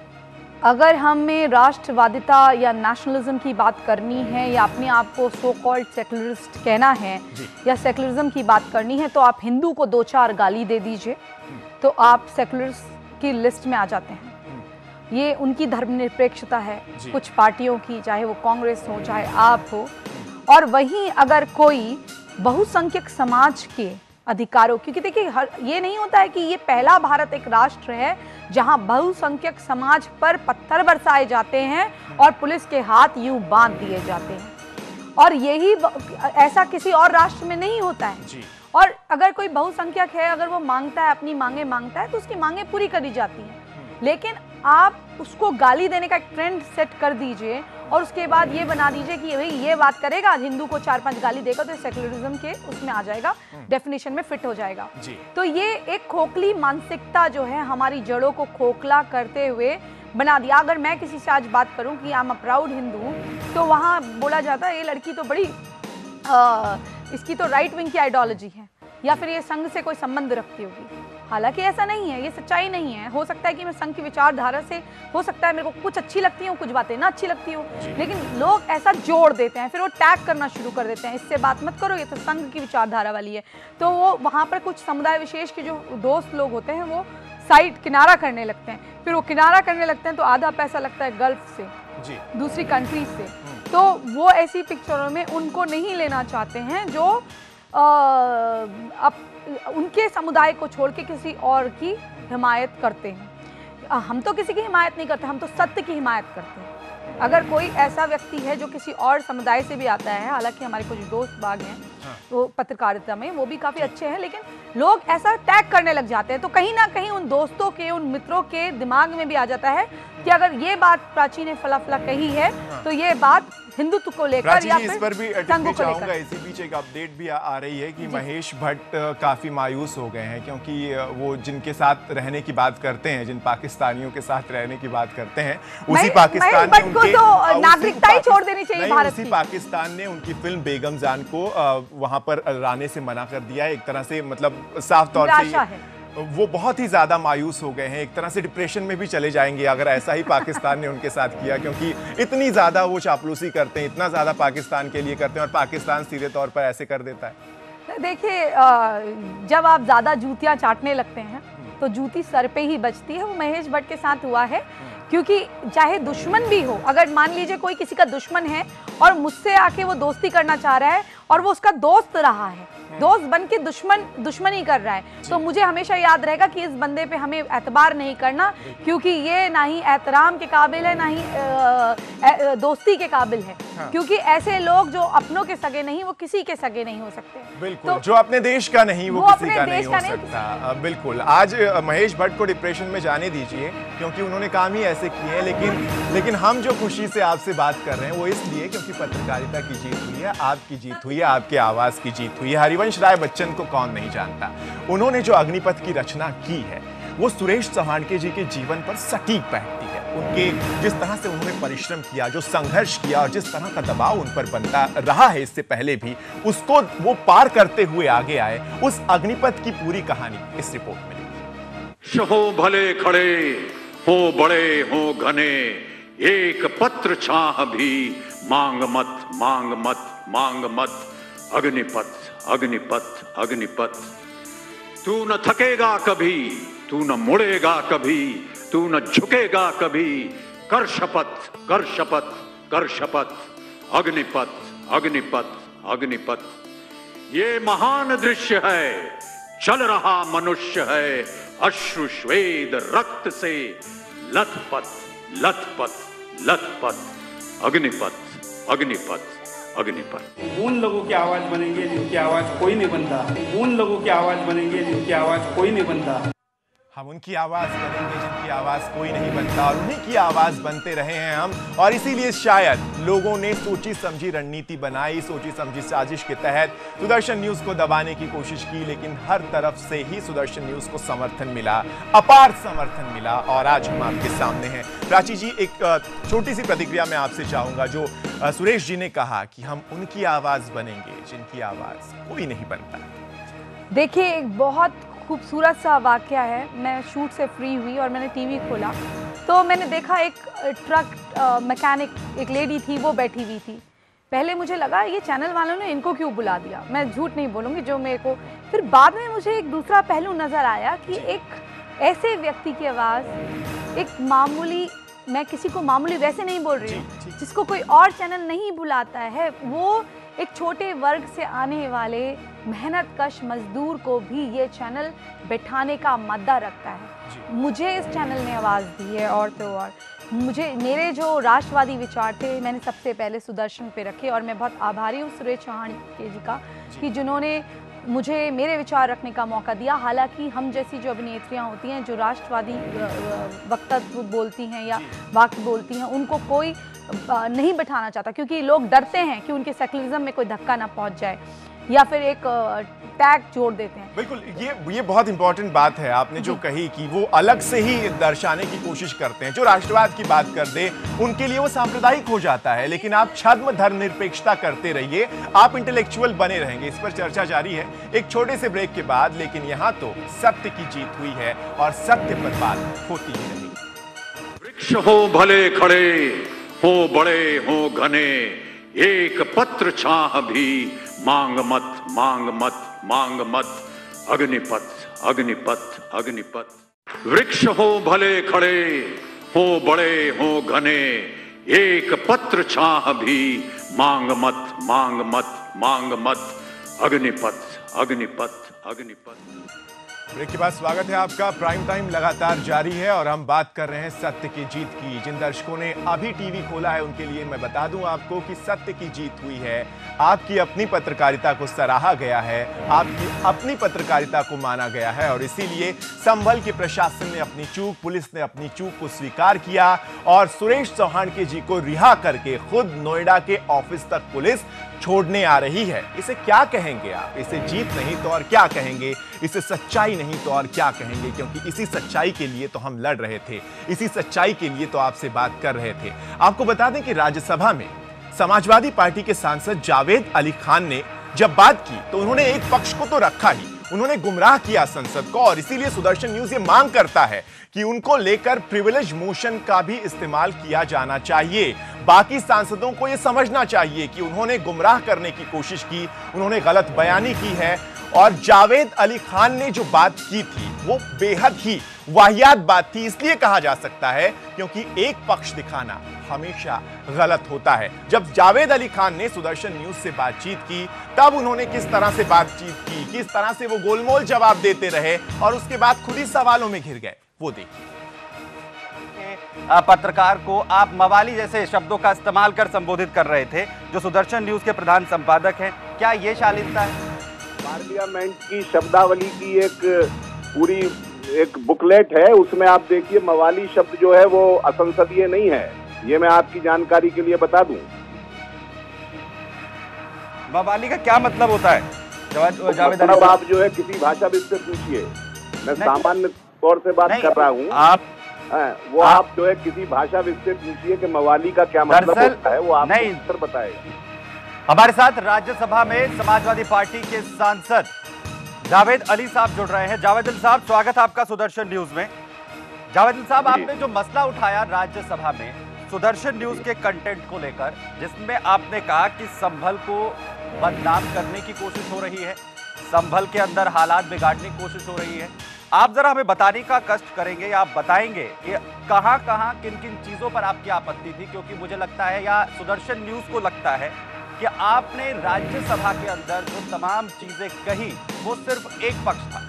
अगर हमें राष्ट्रवादिता या नेशनलिज्म की बात करनी है या अपने आप को सो कॉल्ड सेकुलरिस्ट कहना है या सेकुलरिज्म की बात करनी है, तो आप हिंदू को 2-4 गाली दे दीजिए तो आप सेकुलरिस्ट की लिस्ट में आ जाते हैं। ये उनकी धर्मनिरपेक्षता है कुछ पार्टियों की, चाहे वो कांग्रेस हो चाहे आप हो। और वहीं अगर कोई बहुसंख्यक समाज के अधिकारों, क्योंकि देखिए ये नहीं होता है कि ये पहला भारत एक राष्ट्र है जहां बहुसंख्यक समाज पर पत्थर बरसाए जाते हैं और पुलिस के हाथ यूं बांध दिए जाते हैं, और यही ऐसा किसी और राष्ट्र में नहीं होता है जी। और अगर कोई बहुसंख्यक है, अगर वो मांगता है, अपनी मांगे मांगता है, तो उसकी मांगे पूरी करी जाती हैं। लेकिन आप उसको गाली देने का एक ट्रेंड सेट कर दीजिए और उसके बाद ये बना दीजिए कि भाई ये बात करेगा, हिंदू को 4-5 गाली देगा तो सेकुलरिज्म के उसमें आ जाएगा, डेफिनेशन में फिट हो जाएगा जी। तो ये एक खोखली मानसिकता जो है हमारी जड़ों को खोखला करते हुए बना दिया। अगर मैं किसी से आज बात करूं कि I am a proud Hindu, तो वहाँ बोला जाता है ये लड़की तो बड़ी इसकी तो राइट विंग की आइडियोलॉजी है या फिर ये संघ से कोई संबंध रखती होगी। हालांकि ऐसा नहीं है, ये सच्चाई नहीं है। हो सकता है कि मैं संघ की विचारधारा से, हो सकता है मेरे को कुछ अच्छी लगती हो, कुछ बातें ना अच्छी लगती हो, लेकिन लोग ऐसा जोड़ देते हैं, फिर वो टैग करना शुरू कर देते हैं, इससे बात मत करो, ये तो संघ की विचारधारा वाली है। तो वो वहाँ पर कुछ समुदाय विशेष के जो दोस्त लोग होते हैं वो साइड किनारा करने लगते हैं। फिर वो किनारा करने लगते हैं तो आधा पैसा लगता है गल्फ से जी, दूसरी कंट्री से। तो वो ऐसी पिक्चरों में उनको नहीं लेना चाहते हैं जो अब उनके समुदाय को छोड़ के किसी और की हिमायत करते हैं। हम तो किसी की हिमायत नहीं करते, हम तो सत्य की हिमायत करते हैं। अगर कोई ऐसा व्यक्ति है जो किसी और समुदाय से भी आता है, हालांकि हमारे कुछ दोस्त बाग हैं वो पत्रकारिता में, वो भी काफ़ी अच्छे हैं, लेकिन लोग ऐसा टैग करने लग जाते हैं, तो कहीं ना कहीं उन दोस्तों के, उन मित्रों के दिमाग में भी आ जाता है कि अगर ये बात प्राची ने फला कही है तो ये बात हिंदुत्व को लेकर या फिर इस पर भी टिप्पणी चाहूंगा। इसी बीच एक अपडेट भी आ रही है कि महेश भट्ट काफी मायूस हो गए हैं, क्योंकि वो जिनके साथ रहने की बात करते हैं, जिन पाकिस्तानियों के साथ रहने की बात करते हैं, उसी पाकिस्तान ने उनके नागरिकता ही छोड़ देनी चाहिए भारत की। उसी पाकिस्तान ने उनकी फिल्म बेगम जान को वहां पर लाने से मना कर दिया है। एक तरह से मतलब साफ तौर से वो बहुत ही ज्यादा मायूस हो गए हैं, एक तरह से डिप्रेशन में भी चले जाएंगे अगर ऐसा ही पाकिस्तान ने उनके साथ किया, क्योंकि इतनी ज्यादा वो चापलूसी करते हैं, इतना ज्यादा पाकिस्तान के लिए करते हैं और पाकिस्तान सीधे तौर पर ऐसे कर देता है। देखिए, जब आप ज्यादा जूतियां चाटने लगते हैं तो जूती सर पे ही बचती है। वो महेश भट्ट के साथ हुआ है, क्योंकि चाहे दुश्मन भी हो, अगर मान लीजिए कोई किसी का दुश्मन है और मुझसे आके वो दोस्ती करना चाह रहा है और वो उसका दोस्त रहा है, दोस्त बन के दुश्मनी कर रहा है। तो मुझे हमेशा याद रहेगा कि इस बंदे पे हमें एतबार नहीं करना, क्योंकि ये ना ही एहतराम के काबिल है, ना ही दोस्ती के काबिल है। हाँ। क्योंकि ऐसे लोग जो अपनों के सगे नहीं, वो किसी के सगे नहीं हो सकते। बिल्कुल, तो जो अपने देश का नहीं वो किसी का नहीं हो सकता। बिल्कुल, आज महेश भट्ट को डिप्रेशन में जाने दीजिए, क्योंकि उन्होंने काम ही ऐसे किए हैं। लेकिन हम जो खुशी से आपसे बात कर रहे हैं वो इसलिए क्योंकि पत्रकारिता की जीत हुई है, आपकी जीत हुई है, आपके आवाज की जीत हुई है। हरिवंश राय बच्चन को कौन नहीं जानता। उन्होंने जो अग्निपथ की रचना की है वो सुरेश चौहान के जी के जीवन पर सटीक बैठती है। उनके जिस तरह से उन्होंने परिश्रम किया, जो संघर्ष किया और जिस तरह का दबाव उन पर बनता रहा है इससे पहले भी, उसको वो पार करते हुए आगे आए। उस अग्निपथ की पूरी कहानी इस रिपोर्ट में देखिए। हो भले खड़े हो बड़े हो घने, एक पत्र छाह भी मांग मत मांग मत मांग मत। अग्निपथ अग्निपथ अग्निपथ। तू न थकेगा कभी, तू न मुड़ेगा कभी, तू न झुकेगा कभी। कर शपथ कर शपथ कर शपथ। अग्निपथ अग्निपथ अग्निपथ। ये महान दृश्य है, चल रहा मनुष्य है अश्रु श्वेद रक्त से लथपथ लथपथ लथपथ। अग्निपथ अग्निपथ अग्निपथ। उन लोगों की आवाज बनेंगे जिनकी आवाज कोई नहीं बनता। उन लोगों की आवाज बनेंगे जिनकी आवाज कोई नहीं बनता। हम उनकी आवाज बनेंगे जिनकी आवाज कोई नहीं बनता, और उन्हीं की आवाज बनते रहे हैं हम। और इसीलिए शायद लोगों ने सोची समझी रणनीति बनाई, सोची समझी साजिश के तहत सुदर्शन न्यूज को दबाने की कोशिश की, लेकिन हर तरफ से ही सुदर्शन न्यूज को समर्थन मिला, अपार समर्थन मिला। और आज हम आपके सामने हैं। प्राची जी, एक छोटी सी प्रतिक्रिया मैं आपसे चाहूंगा। जो सुरेश जी ने कहा कि हम उनकी आवाज बनेंगे जिनकी आवाज कोई नहीं बनता। देखिए, एक बहुत खूबसूरत सा वाकया है। मैं शूट से फ्री हुई और मैंने टीवी खोला तो मैंने देखा एक ट्रक मैकेनिक, एक लेडी थी, वो बैठी हुई थी। पहले मुझे लगा ये चैनल वालों ने इनको क्यों बुला दिया, मैं झूठ नहीं बोलूँगी जो मेरे को। फिर बाद में मुझे एक दूसरा पहलू नज़र आया कि एक ऐसे व्यक्ति की आवाज़, एक मामूली, मैं किसी को मामूली वैसे नहीं बोल रही हूँ, जिसको कोई और चैनल नहीं बुलाता है, वो एक छोटे वर्ग से आने वाले मेहनत कश मजदूर को भी ये चैनल बैठाने का मद्दा रखता है। मुझे इस चैनल ने आवाज़ दी है। और तो और मेरे जो राष्ट्रवादी विचार थे मैंने सबसे पहले सुदर्शन पे रखे, और मैं बहुत आभारी हूँ सुरेश चौहान के जी का कि जिन्होंने मुझे मेरे विचार रखने का मौका दिया। हालांकि हम जैसी जो अभिनेत्रियां होती हैं जो राष्ट्रवादी वक्तव्य बोलती हैं या वाक्य बोलती हैं, उनको कोई नहीं बैठाना चाहता, क्योंकि लोग डरते हैं कि उनके सेकुलरिज्म में कोई धक्का ना पहुंच जाए या फिर एक टैग जोड़ देते हैं। बिल्कुल, ये बहुत इंपॉर्टेंट बात है आपने जो कही कि वो अलग से ही दर्शाने की कोशिश करते हैं। जो राष्ट्रवाद की बात कर दे उनके लिए वो सांप्रदायिक हो जाता है, लेकिन आप छद्म धर्मनिरपेक्षता करते रहिए, आप इंटेलेक्चुअल बने रहेंगे। इस पर चर्चा जारी है एक छोटे से ब्रेक के बाद, लेकिन यहाँ तो सत्य की जीत हुई है और सत्य पर बात होती ही रहेगी। वृक्ष हो भले खड़े हो बड़े हो घने, एक पत्र छाह भी मांग मत मांग मत मांग मत। अग्निपथ अग्निपथ अग्निपथ। वृक्ष हो भले खड़े हो बड़े हो घने, एक पत्र छाह भी मांग मत मांग मत मांग मत। अग्निपथ अग्निपथ अग्निपथ। ब्रेक के बाद स्वागत है आपका। प्राइम टाइम लगातार जारी है और हम बात कर रहे हैं सत्य की जीत की। जिन दर्शकों ने अभी टीवी खोला है उनके लिए मैं बता दूं आपको कि सत्य की जीत हुई है। आपकी अपनी पत्रकारिता को सराहा गया है, आपकी अपनी पत्रकारिता को माना गया है, और इसीलिए संभल के प्रशासन ने अपनी चूक, पुलिस ने अपनी चूक को स्वीकार किया और सुरेश चौहान के जी को रिहा करके खुद नोएडा के ऑफिस तक पुलिस छोड़ने आ रही है। इसे क्या कहेंगे आप? इसे जीत नहीं तो और क्या कहेंगे? इसे सच्चाई नहीं तो और क्या कहेंगे? क्योंकि इसी सच्चाई के लिए तो हम लड़ रहे थे, इसी सच्चाई के लिए तो आपसे बात कर रहे थे। आपको बता दें कि राज्यसभा में समाजवादी पार्टी के सांसद जावेद अली खान ने जब बात की तो उन्होंने एक पक्ष को तो रखा ही, उन्होंने गुमराह किया संसद को, और इसीलिए सुदर्शन न्यूज ये मांग करता है कि उनको लेकर प्रिविलेज मोशन का भी इस्तेमाल किया जाना चाहिए। बाकी सांसदों को यह समझना चाहिए कि उन्होंने गुमराह करने की कोशिश की, उन्होंने गलत बयानी की है, और जावेद अली खान ने जो बात की थी वो बेहद ही वाहियात बात थी। इसलिए कहा जा सकता है क्योंकि एक पक्ष दिखाना हमेशा गलत होता है। जब जावेद अली खान ने सुदर्शन न्यूज से बातचीत की तब उन्होंने किस तरह से बातचीत की, किस तरह से वो गोलमोल जवाब देते रहे और उसके बाद खुद ही सवालों में घिर गए, वो देखिए। पत्रकार को आप मवाली जैसे शब्दों का इस्तेमाल कर संबोधित कर रहे थे, जो सुदर्शन न्यूज के प्रधान संपादक हैं, क्या ये शालीनता है? पार्लियामेंट की शब्दावली की पूरी एक बुकलेट है, उसमें आप देखिए मवाली शब्द जो है वो असंसदीय नहीं है। ये मैं आपकी जानकारी के लिए बता दूं। मवाली का क्या मतलब होता है? जावेद मतलब आप जो है किसी भाषाविद से पूछिए, मैं सामान्य तौर से बात कर रहा हूँ। आप जो है किसी भाषाविद से पूछिए कि मवाली का क्या मतलब होता है, वो आपको उत्तर बताएगा। हमारे साथ राज्यसभा में समाजवादी पार्टी के सांसद जावेद अली साहब जुड़ रहे हैं। जावेद अली साहब, स्वागत है आपका सुदर्शन न्यूज में। जावेद अली साहब, आपने जो मसला उठाया राज्यसभा में सुदर्शन न्यूज के कंटेंट को लेकर, जिसमें आपने कहा कि संभल को बदनाम करने की कोशिश हो रही है, संभल के अंदर हालात बिगाड़ने की कोशिश हो रही है, आप जरा हमें बताने का कष्ट करेंगे या आप बताएंगे कि कहां कहां किन किन चीजों पर आपकी आपत्ति थी? क्योंकि मुझे लगता है या सुदर्शन न्यूज को लगता है कि आपने राज्यसभा के अंदर जो तमाम चीजें कही वो सिर्फ एक पक्ष था।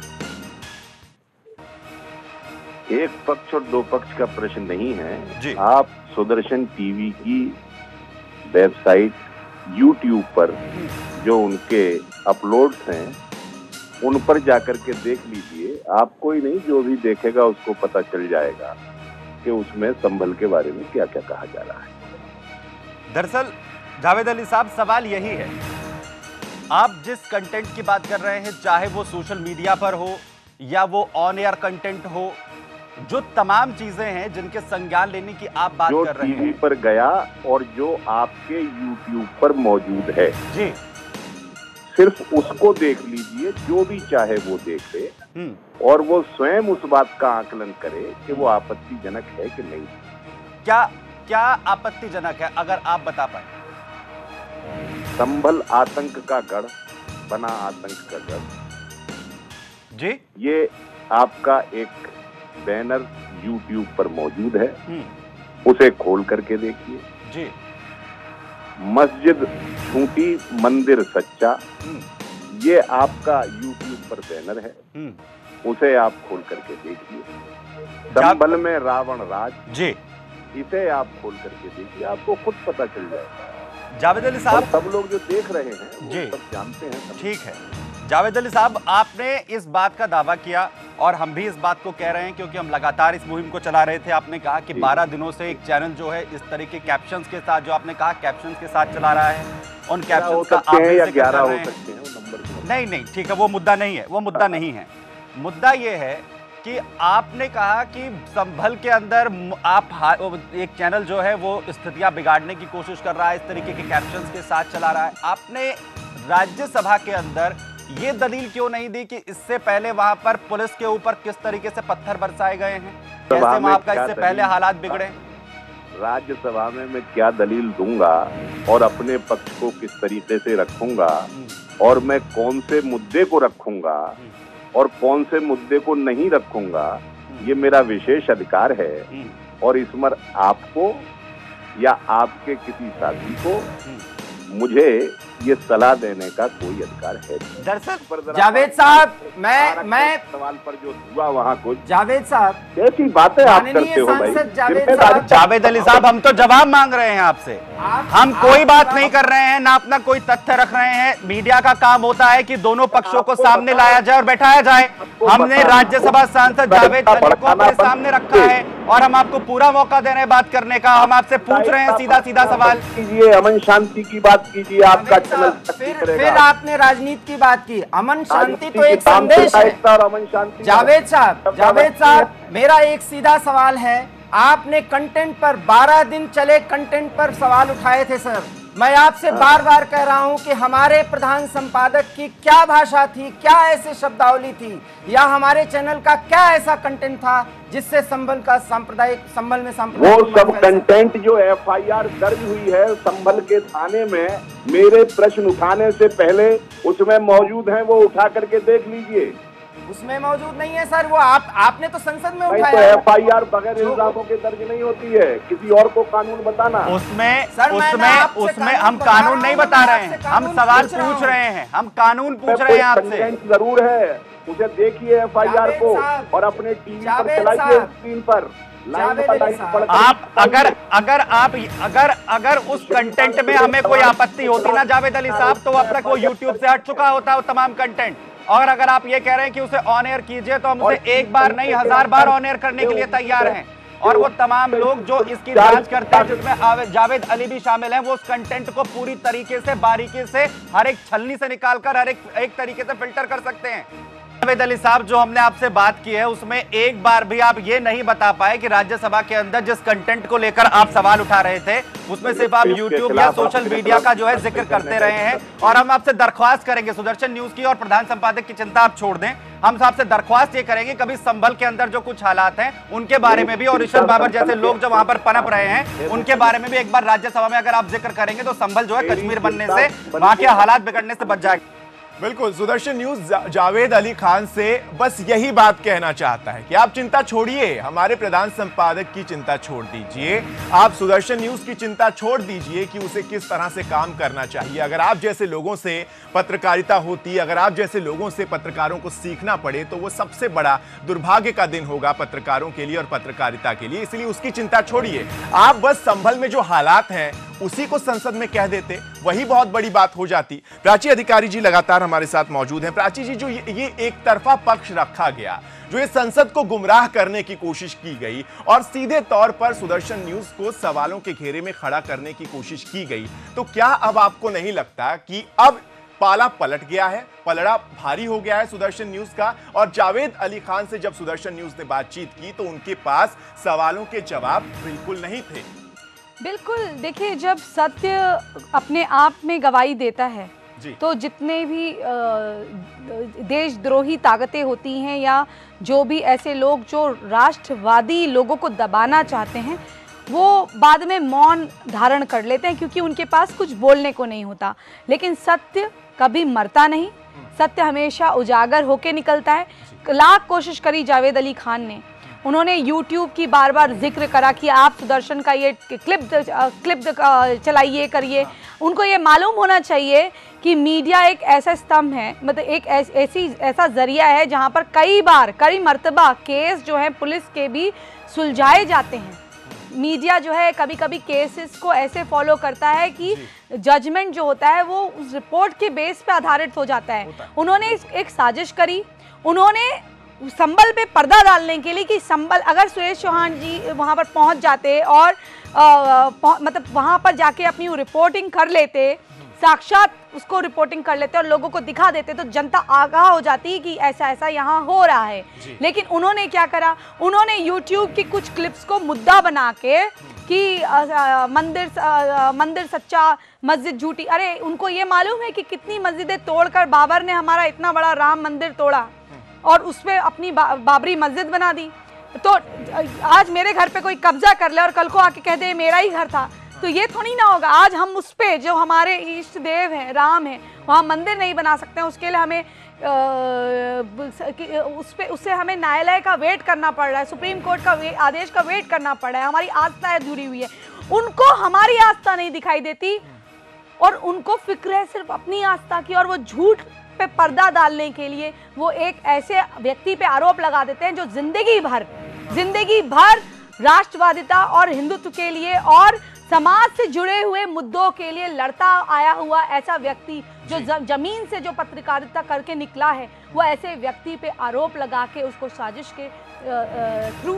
एक पक्ष और दो पक्ष का प्रश्न नहीं है जी। आप सुदर्शन टीवी की वेबसाइट YouTube पर जो उनके अपलोड्स हैं उन पर जाकर के देख लीजिए। आपको ही नहीं, जो भी देखेगा उसको पता चल जाएगा कि उसमें संभल के बारे में क्या क्या कहा जा रहा है। दरअसल जावेद अली साहब, सवाल यही है, आप जिस कंटेंट की बात कर रहे हैं, चाहे वो सोशल मीडिया पर हो या वो ऑन एयर कंटेंट हो, जो तमाम चीजें हैं जिनके संज्ञान लेने की आप बात कर रहे हैं, जो टीवी पर गया और जो आपके YouTube पर मौजूद है जी, सिर्फ उसको देख लीजिए। जो भी चाहे वो देख ले और वो स्वयं उस बात का आकलन करे कि वो आपत्तिजनक है कि नहीं। क्या क्या आपत्तिजनक है, अगर आप बता पाए? संभल आतंक का गढ़ बना, आतंक का गढ़ जी, ये आपका एक बैनर YouTube पर मौजूद है, उसे खोल करके देखिए जी। मस्जिद झूठी मंदिर सच्चा, ये आपका YouTube पर बैनर है, उसे आप खोल करके देखिए। संभल में रावण राज जी, इसे आप खोल करके देखिए, आपको खुद पता चल जाएगा। जावेद अली साहब, सब लोग जो देख रहे हैं वो जी सब जानते हैं। ठीक है जावेद अली साहब, आपने इस बात का दावा किया और हम भी इस बात को कह रहे हैं क्योंकि हम लगातार इस मुहिम को चला रहे थे। आपने कहा कि 12 दिनों से एक चैनल जो है इस तरह के कैप्शंस के साथ, जो आपने कहा कैप्शंस के साथ चला रहा है, उन कैप्शंस का आप भी जिक्र कर रहे हैं। नहीं, ठीक है, वो मुद्दा नहीं है, वो मुद्दा नहीं है। मुद्दा ये है कि आपने कहा कि संभल के अंदर आप एक चैनल जो है वो स्थितियां बिगाड़ने की कोशिश कर रहा है, इस तरीके के कैप्शंस के साथ चला रहा है। आपने राज्यसभा के अंदर ये दलील क्यों नहीं दी कि इससे पहले वहां पर पुलिस के ऊपर किस तरीके से पत्थर बरसाए गए हैं, कैसे वहां का इससे पहले हालात बिगड़े? राज्यसभा में मैं क्या दलील दूंगा और अपने पक्ष को किस तरीके से रखूंगा और मैं कौन से मुद्दे को रखूंगा और कौन से मुद्दे को नहीं रखूंगा, ये मेरा विशेष अधिकार है। और इसमें आपको या आपके किसी साथी को मुझे ये सलाह देने का कोई अधिकार है। दरअसल जावेद साहब, मैं सवाल पर जो हुआ वहाँ कुछ, जावेद साहब कैसी बातें आप करते हो भाई? जावेद अली साहब, हम तो जवाब मांग रहे हैं आपसे, हम कोई बात नहीं कर रहे हैं, ना अपना कोई तथ्य रख रहे हैं। मीडिया का काम होता है कि दोनों पक्षों को सामने लाया जाए और बैठाया जाए। हमने राज्यसभा सांसद जावेद अली को अपने सामने रखा है और हम आपको पूरा मौका दे रहे हैं बात करने का। हम आपसे पूछ रहे हैं सीधा सीधा सवाल कीजिए, अमन शांति की बात कीजिए। आपका फिर आपने राजनीति की बात की। अमन शांति तो एक संदेश है। जावेद साहब, मेरा एक सीधा सवाल है, आपने कंटेंट पर 12 दिन चले कंटेंट पर सवाल उठाए थे सर, मैं आपसे बार बार कह रहा हूं कि हमारे प्रधान संपादक की क्या भाषा थी, क्या ऐसे शब्दावली थी, या हमारे चैनल का क्या ऐसा कंटेंट था जिससे संभल का सांप्रदायिक संभल में वो सब कंटेंट जो एफआईआर दर्ज हुई है संभल के थाने में, मेरे प्रश्न उठाने से पहले उसमें मौजूद हैं, वो उठा करके देख लीजिए। उसमें मौजूद नहीं है सर, वो आपने तो संसद में उठाया। तो एफआईआर बगैर इल्जामों के दर्ज नहीं होती है, किसी और को कानून बताना। उसमें हम कानून नहीं बता रहे हैं, हम सवाल पूछ रहे हैं, हम कानून पूछ रहे हैं आपसे। जरूर है, उसे देखिए एफआईआर को और अपने टीवी पर चलाइए, स्क्रीन पर आप अगर उस कंटेंट में हमें कोई आपत्ति होती ना जावेद अली साहब, तो अब तक वो यूट्यूब से हट चुका होता वो तमाम कंटेंट। और अगर आप ये कह रहे हैं कि उसे ऑन एयर कीजिए, तो हम उसे एक बार नहीं 1000 बार ऑन एयर करने के लिए तैयार हैं। और वो तमाम लोग जो इसकी जांच करते हैं, जिसमें जावेद अली भी शामिल हैं, वो उस कंटेंट को पूरी तरीके से बारीकी से हर एक छलनी से निकालकर हर एक तरीके से फिल्टर कर सकते हैं। जावेद अली साहब, जो हमने आपसे बात की है उसमें एक बार भी आप ये नहीं बता पाए कि राज्यसभा के अंदर जिस कंटेंट को लेकर आप सवाल उठा रहे थे उसमें सिर्फ आप यूट्यूब या सोशल मीडिया का जो है जिक्र करते रहे हैं। और हम आपसे दरख्वास्त करेंगे, सुदर्शन न्यूज की और प्रधान संपादक की चिंता आप छोड़ दें, हम आपसे दरख्वास्त ये करेंगे कभी संभल के अंदर जो कुछ हालात हैं उनके बारे में भी, और ईश्वर बाबर जैसे लोग जो वहां पर पनप रहे हैं उनके बारे में भी एक बार राज्यसभा में अगर आप जिक्र करेंगे तो संभल जो है कश्मीर बनने से, वहां के हालात बिगड़ने से बच जाएगा। बिल्कुल, सुदर्शन न्यूज जावेद अली खान से बस यही बात कहना चाहता है कि आप चिंता छोड़िए, हमारे प्रधान संपादक की चिंता छोड़ दीजिए, आप सुदर्शन न्यूज की चिंता छोड़ दीजिए कि उसे किस तरह से काम करना चाहिए। अगर आप जैसे लोगों से पत्रकारिता होती, अगर आप जैसे लोगों से पत्रकारों को सीखना पड़े, तो वो सबसे बड़ा दुर्भाग्य का दिन होगा पत्रकारों के लिए और पत्रकारिता के लिए। इसलिए उसकी चिंता छोड़िए, आप बस संभल में जो हालात हैं उसी को संसद में कह देते, वही बहुत बड़ी बात हो जाती। प्राची अधिकारी जी लगातार हमारे साथ मौजूद हैं। प्राची जी, जो ये एक तरफा पक्ष रखा गया, जो ये संसद को गुमराह करने की कोशिश की गई और सीधे तौर पर सुदर्शन न्यूज को सवालों के घेरे में खड़ा करने की कोशिश की गई, तो क्या अब आपको नहीं लगता कि अब पाला पलट गया है, पलड़ा भारी हो गया है सुदर्शन न्यूज का? और जावेद अली खान से जब सुदर्शन न्यूज ने बातचीत की तो उनके पास सवालों के जवाब बिल्कुल नहीं थे। बिल्कुल, देखिए, जब सत्य अपने आप में गवाही देता है तो जितने भी देशद्रोही ताकतें होती हैं या जो भी ऐसे लोग जो राष्ट्रवादी लोगों को दबाना चाहते हैं, वो बाद में मौन धारण कर लेते हैं क्योंकि उनके पास कुछ बोलने को नहीं होता। लेकिन सत्य कभी मरता नहीं, सत्य हमेशा उजागर होके निकलता है। लाख कोशिश करी जावेद अली खान ने, उन्होंने YouTube की बार बार जिक्र करा कि आप सुदर्शन का ये क्लिप चलाइए, करिए। उनको ये मालूम होना चाहिए कि मीडिया एक ऐसा स्तंभ है, मतलब एक ऐसा जरिया है जहां पर कई मर्तबा केस जो है पुलिस के भी सुलझाए जाते हैं। मीडिया जो है कभी कभी केसेस को ऐसे फॉलो करता है कि जजमेंट जो होता है वो उस रिपोर्ट के बेस पे आधारित हो जाता है। उन्होंने एक साजिश करी, उन्होंने संभल पे पर्दा डालने के लिए कि संभल, अगर सुरेश चौहान जी वहाँ पर पहुँच जाते और मतलब वहाँ पर जाके अपनी रिपोर्टिंग कर लेते, साक्षात उसको रिपोर्टिंग कर लेते और लोगों को दिखा देते, तो जनता आगाह हो जाती कि ऐसा ऐसा यहाँ हो रहा है। लेकिन उन्होंने क्या करा, उन्होंने YouTube की कुछ क्लिप्स को मुद्दा बना के कि मंदिर सच्चा, मस्जिद झूठी। अरे उनको ये मालूम है कि कितनी मस्जिदें तोड़कर बाबर ने हमारा इतना बड़ा राम मंदिर तोड़ा और उस पर अपनी बाबरी मस्जिद बना दी। तो आज मेरे घर पे कोई कब्जा कर ले और कल को आके कह दे मेरा ही घर था, तो ये थोड़ी ना होगा। आज हम उस पे जो हमारे इष्ट देव हैं, राम है, वहाँ मंदिर नहीं बना सकते हैं। उसके लिए हमें उससे हमें न्यायालय का वेट करना पड़ रहा है, सुप्रीम कोर्ट का आदेश का वेट करना पड़ रहा है। हमारी आस्था जुड़ी हुई है, उनको हमारी आस्था नहीं दिखाई देती और उनको फिक्र है सिर्फ अपनी आस्था की, और वो झूठ पे पर्दा डालने के लिए वो एक ऐसे व्यक्ति पे आरोप लगा देते हैं जो जिंदगी भर राष्ट्रवादिता और हिंदुत्व के लिए और समाज से जुड़े हुए मुद्दों के लिए लड़ता आया हुआ ऐसा व्यक्ति, जो जमीन से जो पत्रकारिता करके निकला है, वो ऐसे व्यक्ति पे आरोप लगा के उसको साजिश के थ्रू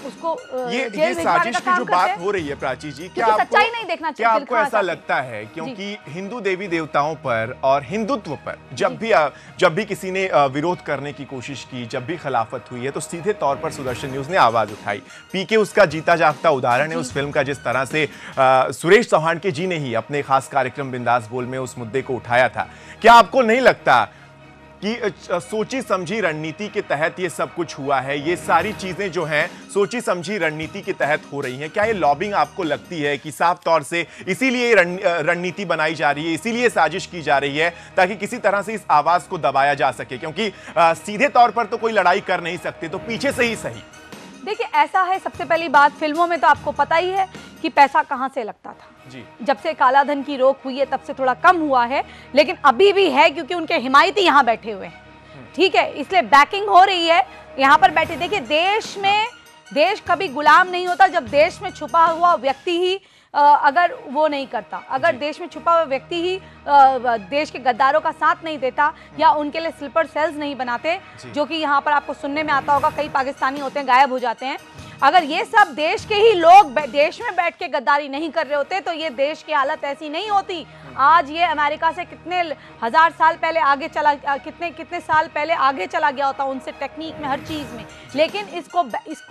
उसको ये जेल भिजवाने साजिश का की काम जो करते बात हैं। हो रही है प्राची जी, क्योंकि सच्चाई नहीं देखना क्या चाहिए आपको ऐसा लगता है क्योंकि हिंदू देवी देवताओं पर और हिंदुत्व पर जब भी किसी ने विरोध करने की कोशिश की, जब भी खिलाफत हुई है, तो सीधे तौर पर सुदर्शन न्यूज ने आवाज उठाई। पीके उसका जीता जागता उदाहरण है उस फिल्म का, जिस तरह से सुरेश चौहान के जी ने ही अपने खास कार्यक्रम बिंदास बोल में उस मुद्दे को उठाया था। क्या आपको नहीं लगता कि सोची समझी रणनीति के तहत ये सब कुछ हुआ है? ये सारी चीजें जो हैं सोची समझी रणनीति के तहत हो रही हैं। क्या ये लॉबिंग आपको लगती है कि साफ तौर से इसीलिए रणनीति बनाई जा रही है, इसीलिए साजिश की जा रही है ताकि किसी तरह से इस आवाज को दबाया जा सके? क्योंकि सीधे तौर पर तो कोई लड़ाई कर नहीं सकते, तो पीछे से ही सही। देखिए ऐसा है, सबसे पहली बात, फिल्मों में तो आपको पता ही है कि पैसा कहां से लगता था जी। जब से काला धन की रोक हुई है तब से थोड़ा कम हुआ है, लेकिन अभी भी है क्योंकि उनके हिमायती यहाँ बैठे हुए हैं। ठीक है, इसलिए बैकिंग हो रही है यहाँ पर बैठे। देखिए देश कभी गुलाम नहीं होता जब देश में छुपा हुआ व्यक्ति ही अगर वो नहीं करता, अगर देश में छुपा हुआ व्यक्ति ही देश के गद्दारों का साथ नहीं देता या उनके लिए स्लीपर सेल्स नहीं बनाते, जो कि यहाँ पर आपको सुनने में आता होगा कई पाकिस्तानी होते हैं गायब हो जाते हैं। अगर ये सब देश के ही लोग देश में बैठ के गद्दारी नहीं कर रहे होते तो ये देश की हालत ऐसी नहीं होती। आज ये अमेरिका से कितने हजार साल पहले आगे चला, कितने साल पहले आगे चला गया होता उनसे, टेक्निक में, हर चीज़ में। लेकिन इसको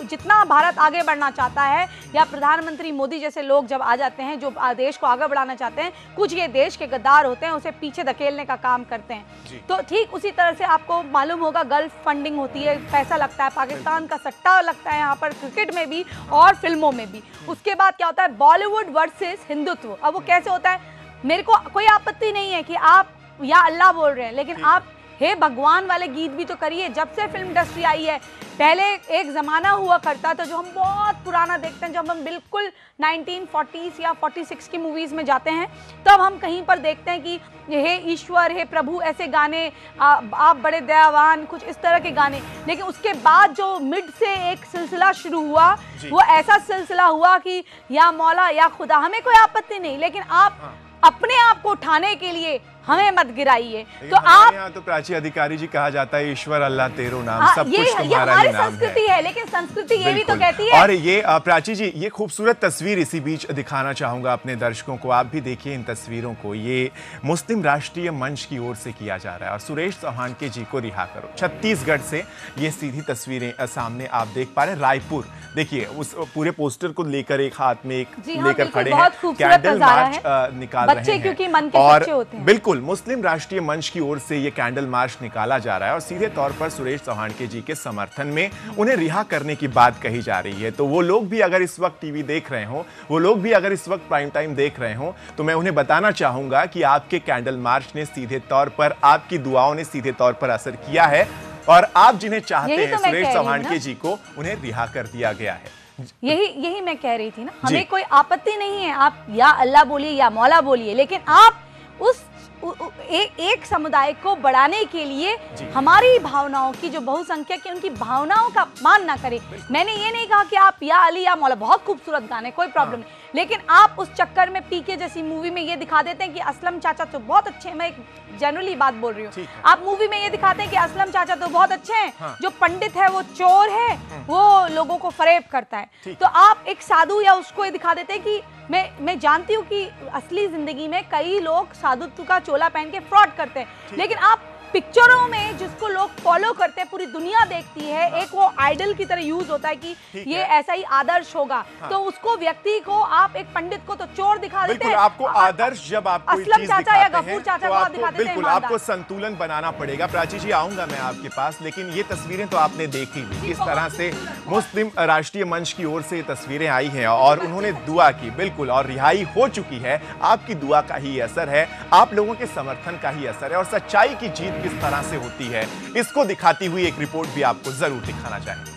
जितना भारत आगे बढ़ना चाहता है या प्रधानमंत्री मोदी जैसे लोग जब आ जाते हैं जो देश को आगे बढ़ाना चाहते हैं, कुछ ये देश के गद्दार होते हैं, उसे पीछे धकेलने का काम करते हैं। तो ठीक उसी तरह से आपको मालूम होगा गल्फ फंडिंग होती है, पैसा लगता है, पाकिस्तान का सट्टा लगता है यहाँ पर, क्रिकेट में भी और फिल्मों में भी। उसके बाद क्या होता है, बॉलीवुड वर्सेस हिंदुत्व। अब वो कैसे होता है, मेरे को कोई आपत्ति नहीं है कि आप या अल्लाह बोल रहे हैं, लेकिन आप हे भगवान वाले गीत भी तो करिए। जब से फिल्म इंडस्ट्री आई है, पहले एक ज़माना हुआ करता था जो हम बहुत पुराना देखते हैं, जब हम बिल्कुल 1940s या 46 की मूवीज़ में जाते हैं, तब हम कहीं पर देखते हैं कि हे ईश्वर, हे प्रभु, ऐसे गाने, आप बड़े दयावान, कुछ इस तरह के गाने। लेकिन उसके बाद जो मिड से एक सिलसिला शुरू हुआ, वो ऐसा सिलसिला हुआ कि या मौला या खुदा, हमें कोई आपत्ति नहीं, लेकिन आप अपने आप को उठाने के लिए हमें मत गिराइए। तो आप यहाँ तो प्राची अधिकारी जी कहा जाता है ईश्वर अल्लाह तेरो नाम, सब कुछ तुम्हारा हमारी ही नाम संस्कृति है, लेकिन संस्कृति ये भी तो कहती है। और ये प्राची जी, ये खूबसूरत तस्वीर इसी बीच दिखाना चाहूंगा अपने दर्शकों को, आप भी देखिए इन तस्वीरों को। ये मुस्लिम राष्ट्रीय मंच की ओर से किया जा रहा है और सुरेश चौहान के जी को रिहा करो, छत्तीसगढ़ से ये सीधी तस्वीरें सामने आप देख पा रहे हैं। रायपुर देखिए, उस पूरे पोस्टर को लेकर एक हाथ में एक लेकर खड़े हैं, कैंडल मार्च निकाल रहे हैं, क्योंकि मन के सच्चे होते हैं। बिल्कुल मुस्लिम राष्ट्रीय मंच की ओर से ये कैंडल मार्च निकाला जा रहा है और सीधे तौर पर सुरेश चौहान के जी के समर्थन में उन्हें रिहा करने की बात कही जा रही है। तो वो लोग भी अगर इस वक्त टीवी देख रहे हो, वो लोग भी अगर इस वक्त प्राइम टाइम देख रहे हो, तो मैं उन्हें बताना चाहूंगा कि आपके कैंडल मार्च ने सीधे तौर पर, आपकी दुआओं ने सीधे तौर पर असर किया है और आप जिन्हें चाहते हैं सुरेश चौहान के जी को, उन्हें रिहा कर दिया गया है। यही मैं कह रही थी ना, हमें कोई आपत्ति नहीं है, आप या अल्लाह बोलिए या मौला बोलिए, लेकिन आप उस एक समुदाय को बढ़ाने के लिए हमारी भावनाओं की जो बहुसंख्यक है उनकी भावनाओं का अपमान ना करें। मैंने ये नहीं कहा कि आप या अली या मौला, बहुत खूबसूरत गाने, कोई प्रॉब्लम नहीं, लेकिन आप उस चक्कर में पीके जैसी मूवी में ये दिखा देते हैं कि असलम चाचा तो बहुत अच्छे हैं। मैं एक जनरली बात बोल रही हूँ, आप मूवी में ये दिखाते हैं कि असलम चाचा तो बहुत अच्छे हैं, जो पंडित है वो चोर है, वो लोगों को फरेब करता है। तो आप एक साधु या उसको ये दिखा देते हैं कि मैं जानती हूँ कि असली जिंदगी में कई लोग साधुत्व का चोला पहन के फ्रॉड करते हैं, लेकिन आप पिक्चरों में जिसको लोग फॉलो करते हैं, पूरी दुनिया देखती है, एक वो आइडल की तरह यूज होता है कि ये ऐसा ही आदर्श होगा, तो उसको व्यक्ति को आप एक पंडित को तो चोर दिखा देते हैं। आपको आदर्श जब आप कोई चीज दिखाते हैं तो आपको बिल्कुल आपको संतुलन बनाना पड़ेगा। प्राची जी, आऊंगा मैं आपके पास, लेकिन ये तस्वीरें तो आपने देखी भी, किस तरह से मुस्लिम राष्ट्रीय मंच की ओर से तस्वीरें आई हैं और उन्होंने दुआ की, बिल्कुल, और रिहाई हो चुकी है। आपकी दुआ का ही असर है, आप लोगों के समर्थन का ही असर है, और सच्चाई की जीत किस तरह से होती है इसको दिखाती हुई एक रिपोर्ट भी आपको जरूर दिखाना चाहेंगे।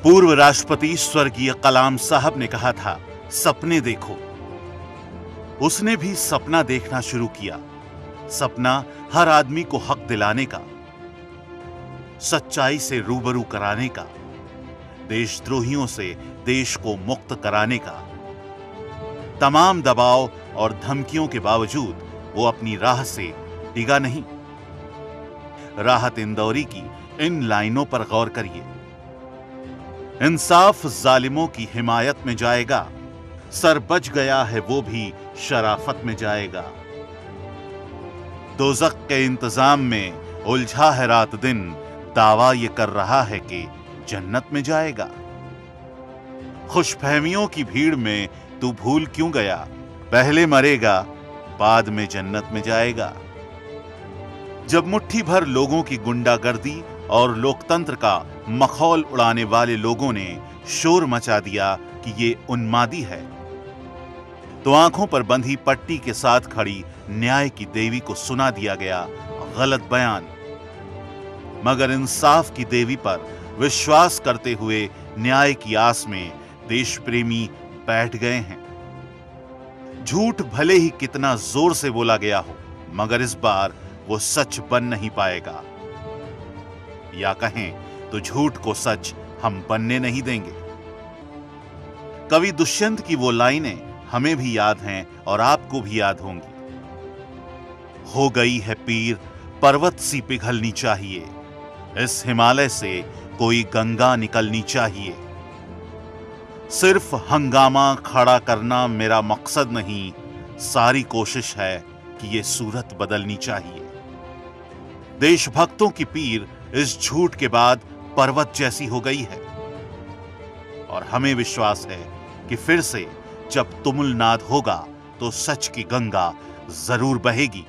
पूर्व राष्ट्रपति स्वर्गीय कलाम साहब ने कहा था, सपने देखो। उसने भी सपना देखना शुरू किया, सपना हर आदमी को हक दिलाने का, सच्चाई से रूबरू कराने का, देशद्रोहियों से देश को मुक्त कराने का, तमाम दबाव और धमकियों के बावजूद वो अपनी राह से डिगा नहीं। राहत इंदौरी की इन लाइनों पर गौर करिए। इंसाफ जालिमों की हिमायत में जाएगा, सर बच गया है वो भी शराफत में जाएगा। दोज़ख के इंतजाम में उलझा है रात दिन, दावा ये कर रहा है कि जन्नत में जाएगा। खुशफहमियों की भीड़ में तू भूल क्यों गया, पहले मरेगा बाद में जन्नत में जाएगा। जब मुट्ठी भर लोगों की गुंडागर्दी और लोकतंत्र का मखौल उड़ाने वाले लोगों ने शोर मचा दिया कि ये उन्मादी है, तो आंखों पर बंधी पट्टी के साथ खड़ी न्याय की देवी को सुना दिया गया गलत बयान। मगर इंसाफ की देवी पर विश्वास करते हुए न्याय की आस में देश प्रेमी बैठ गए हैं। झूठ भले ही कितना जोर से बोला गया हो, मगर इस बार वो सच बन नहीं पाएगा, या कहें तो झूठ को सच हम बनने नहीं देंगे। कवि दुष्यंत की वो लाइनें हमें भी याद हैं और आपको भी याद होंगी। हो गई है पीर पर्वत सी पिघलनी चाहिए, इस हिमालय से कोई गंगा निकलनी चाहिए। सिर्फ हंगामा खड़ा करना मेरा मकसद नहीं, सारी कोशिश है कि ये सूरत बदलनी चाहिए। देशभक्तों की पीर इस झूठ के बाद पर्वत जैसी हो गई है, और हमें विश्वास है कि फिर से जब तुमुलनाद होगा तो सच की गंगा जरूर बहेगी।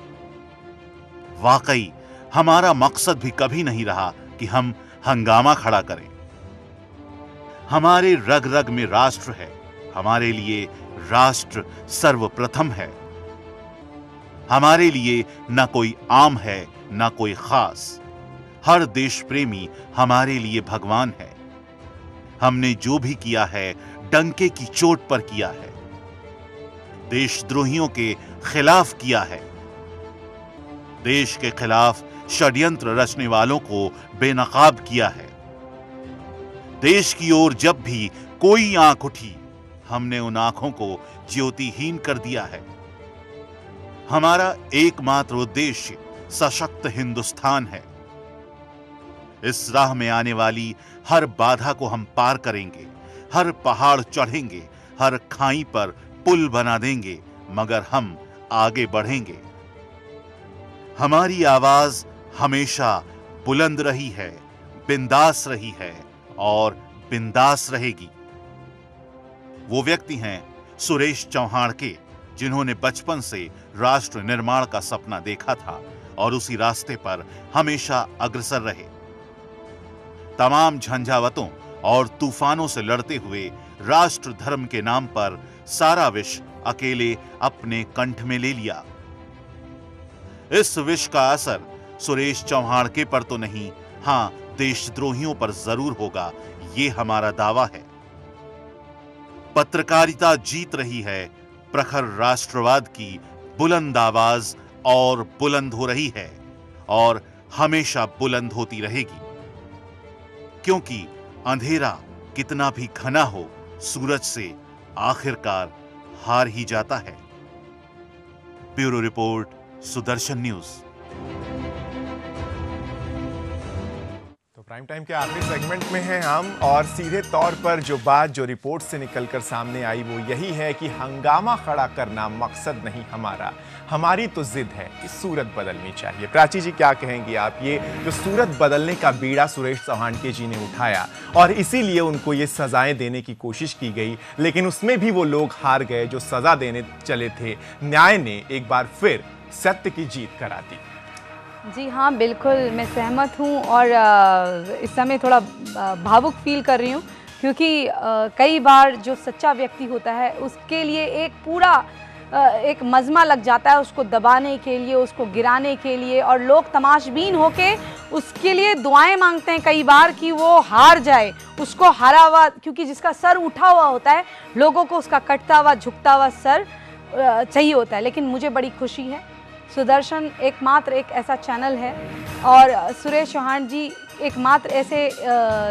वाकई हमारा मकसद भी कभी नहीं रहा कि हम हंगामा खड़ा करें। हमारे रग रग में राष्ट्र है, हमारे लिए राष्ट्र सर्वप्रथम है। हमारे लिए न कोई आम है न कोई खास, हर देश प्रेमी हमारे लिए भगवान है। हमने जो भी किया है डंके की चोट पर किया है, देशद्रोहियों के खिलाफ किया है। देश के खिलाफ षड्यंत्र रचने वालों को बेनकाब किया है। देश की ओर जब भी कोई आंख उठी, हमने उन आंखों को ज्योतिहीन कर दिया है। हमारा एकमात्र उद्देश्य सशक्त हिंदुस्तान है। इस राह में आने वाली हर बाधा को हम पार करेंगे, हर पहाड़ चढ़ेंगे, हर खाई पर पुल बना देंगे, मगर हम आगे बढ़ेंगे। हमारी आवाज हमेशा बुलंद रही है, बिंदास रही है और बिंदास रहेगी। वो व्यक्ति हैं सुरेश चौहान के, जिन्होंने बचपन से राष्ट्र निर्माण का सपना देखा था और उसी रास्ते पर हमेशा अग्रसर रहे। तमाम झंझावतों और तूफानों से लड़ते हुए राष्ट्र धर्म के नाम पर सारा विष अकेले अपने कंठ में ले लिया। इस विष का असर सुरेश चौहान के पर तो नहीं, हां देशद्रोहियों पर जरूर होगा, ये हमारा दावा है। पत्रकारिता जीत रही है, प्रखर राष्ट्रवाद की बुलंद आवाज और बुलंद हो रही है और हमेशा बुलंद होती रहेगी, क्योंकि अंधेरा कितना भी घना हो, सूरज से आखिरकार हार ही जाता है। Bureau report, Sudarshan news. तो प्राइम टाइम के आखिरी सेगमेंट में हैं हम, और सीधे तौर पर जो रिपोर्ट से निकलकर सामने आई वो यही है कि हंगामा खड़ा करना मकसद नहीं हमारा, हमारी तो जिद है कि सूरत बदलनी चाहिए। प्राची जी क्या कहेंगी आप? ये जो सूरत बदलने का बीड़ा सुरेश चौहान के जी ने उठाया और इसीलिए उनको ये सजाएं देने की कोशिश की गई, लेकिन उसमें भी वो लोग हार गए जो सजा देने चले थे। न्याय ने एक बार फिर सत्य की जीत करा दी। जी हाँ, बिल्कुल मैं सहमत हूँ और इस समय थोड़ा भावुक फील कर रही हूँ, क्योंकि कई बार जो सच्चा व्यक्ति होता है उसके लिए एक पूरा एक मजमा लग जाता है उसको दबाने के लिए, उसको गिराने के लिए, और लोग तमाशबीन होके उसके लिए दुआएं मांगते हैं कई बार कि वो हार जाए, उसको हरा हुआ, क्योंकि जिसका सर उठा हुआ होता है लोगों को उसका कटता हुआ झुकता हुआ सर चाहिए होता है। लेकिन मुझे बड़ी खुशी है, सुदर्शन एकमात्र एक ऐसा चैनल है और सुरेश चौहान जी एकमात्र ऐसे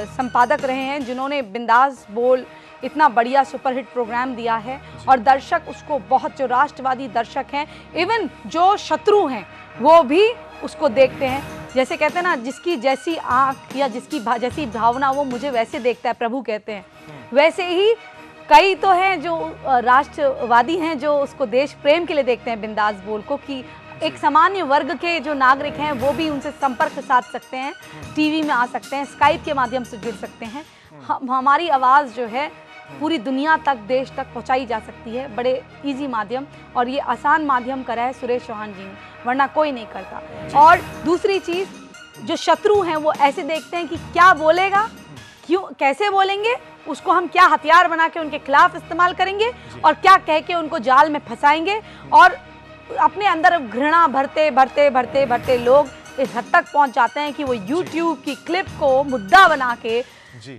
संपादक रहे हैं जिन्होंने बिंदास बोल इतना बढ़िया सुपरहिट प्रोग्राम दिया है और दर्शक उसको बहुत, जो राष्ट्रवादी दर्शक हैं, इवन जो शत्रु हैं वो भी उसको देखते हैं। जैसे कहते हैं ना, जिसकी जैसी आँख या जिसकी जैसी भावना वो मुझे वैसे देखता है, प्रभु कहते हैं। वैसे ही कई तो हैं जो राष्ट्रवादी हैं, जो उसको देश प्रेम के लिए देखते हैं बिंदास बोल को, कि एक सामान्य वर्ग के जो नागरिक हैं वो भी उनसे संपर्क साध सकते हैं, टीवी में आ सकते हैं, स्काइप के माध्यम से जुड़ सकते हैं। हमारी आवाज़ जो है पूरी दुनिया तक, देश तक पहुंचाई जा सकती है बड़े इजी माध्यम, और ये आसान माध्यम करा है सुरेश चौहान जी ने, वरना कोई नहीं करता। और दूसरी चीज़, जो शत्रु हैं वो ऐसे देखते हैं कि क्या बोलेगा, क्यों, कैसे बोलेंगे, उसको हम क्या हथियार बना के उनके खिलाफ इस्तेमाल करेंगे और क्या कह के उनको जाल में फंसाएंगे। और अपने अंदर घृणा भरते भरते भरते भरते लोग इस हद तक पहुंच जाते हैं कि वो YouTube की क्लिप को मुद्दा बना के,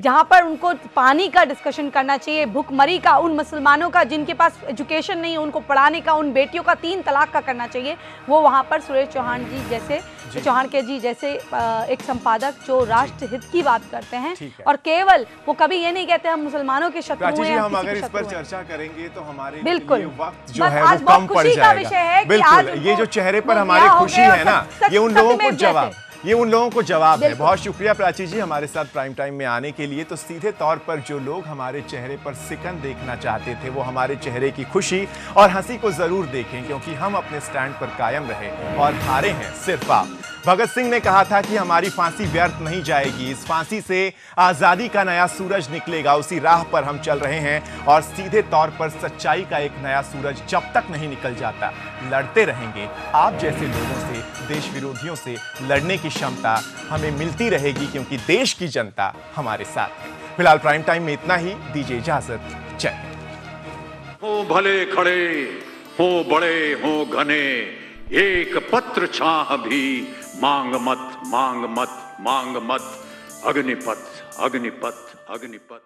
जहां पर उनको पानी का डिस्कशन करना चाहिए, भूखमरी का, उन मुसलमानों का जिनके पास एजुकेशन नहीं है उनको पढ़ाने का, उन बेटियों का 3 तलाक का करना चाहिए, वो वहां पर सुरेश चौहान जी जैसे, चौहान के जी जैसे एक संपादक जो राष्ट्र हित की बात करते हैं, और केवल वो कभी ये नहीं कहते हम मुसलमानों के शत्रु हैं। हम अगर इस पर चर्चा करेंगे तो हमारे बिल्कुल वक्त जो है वो कम पड़ जाएगा। बिल्कुल, ये जो चेहरे पर हमारी खुशी है ना, ये उन लोगों को जवाब है। बहुत शुक्रिया प्राची जी हमारे साथ प्राइम टाइम में आने के लिए। तो सीधे तौर पर जो लोग हमारे चेहरे पर सिकन देखना चाहते थे, वो हमारे चेहरे की खुशी और हंसी को जरूर देखें, क्योंकि हम अपने स्टैंड पर कायम रहे और हारे हैं सिर्फ आप। भगत सिंह ने कहा था कि हमारी फांसी व्यर्थ नहीं जाएगी, इस फांसी से आजादी का नया सूरज निकलेगा, उसी राह पर हम चल रहे हैं। और सीधे तौर पर सच्चाई का एक नया सूरज जब तक नहीं निकल जाता, लड़ते रहेंगे। आप जैसे लोगों से, देश विरोधियों से लड़ने की क्षमता हमें मिलती रहेगी, क्योंकि देश की जनता हमारे साथ है। फिलहाल प्राइम टाइम में इतना ही, दीजिए इजाजत, जय हिंद। हो भले खड़े, हो बड़े, हो घने, एक पत्र छाह भी मांग मत, मांग मत, मांग मत। अग्निपथ, अग्निपथ, अग्निपथ।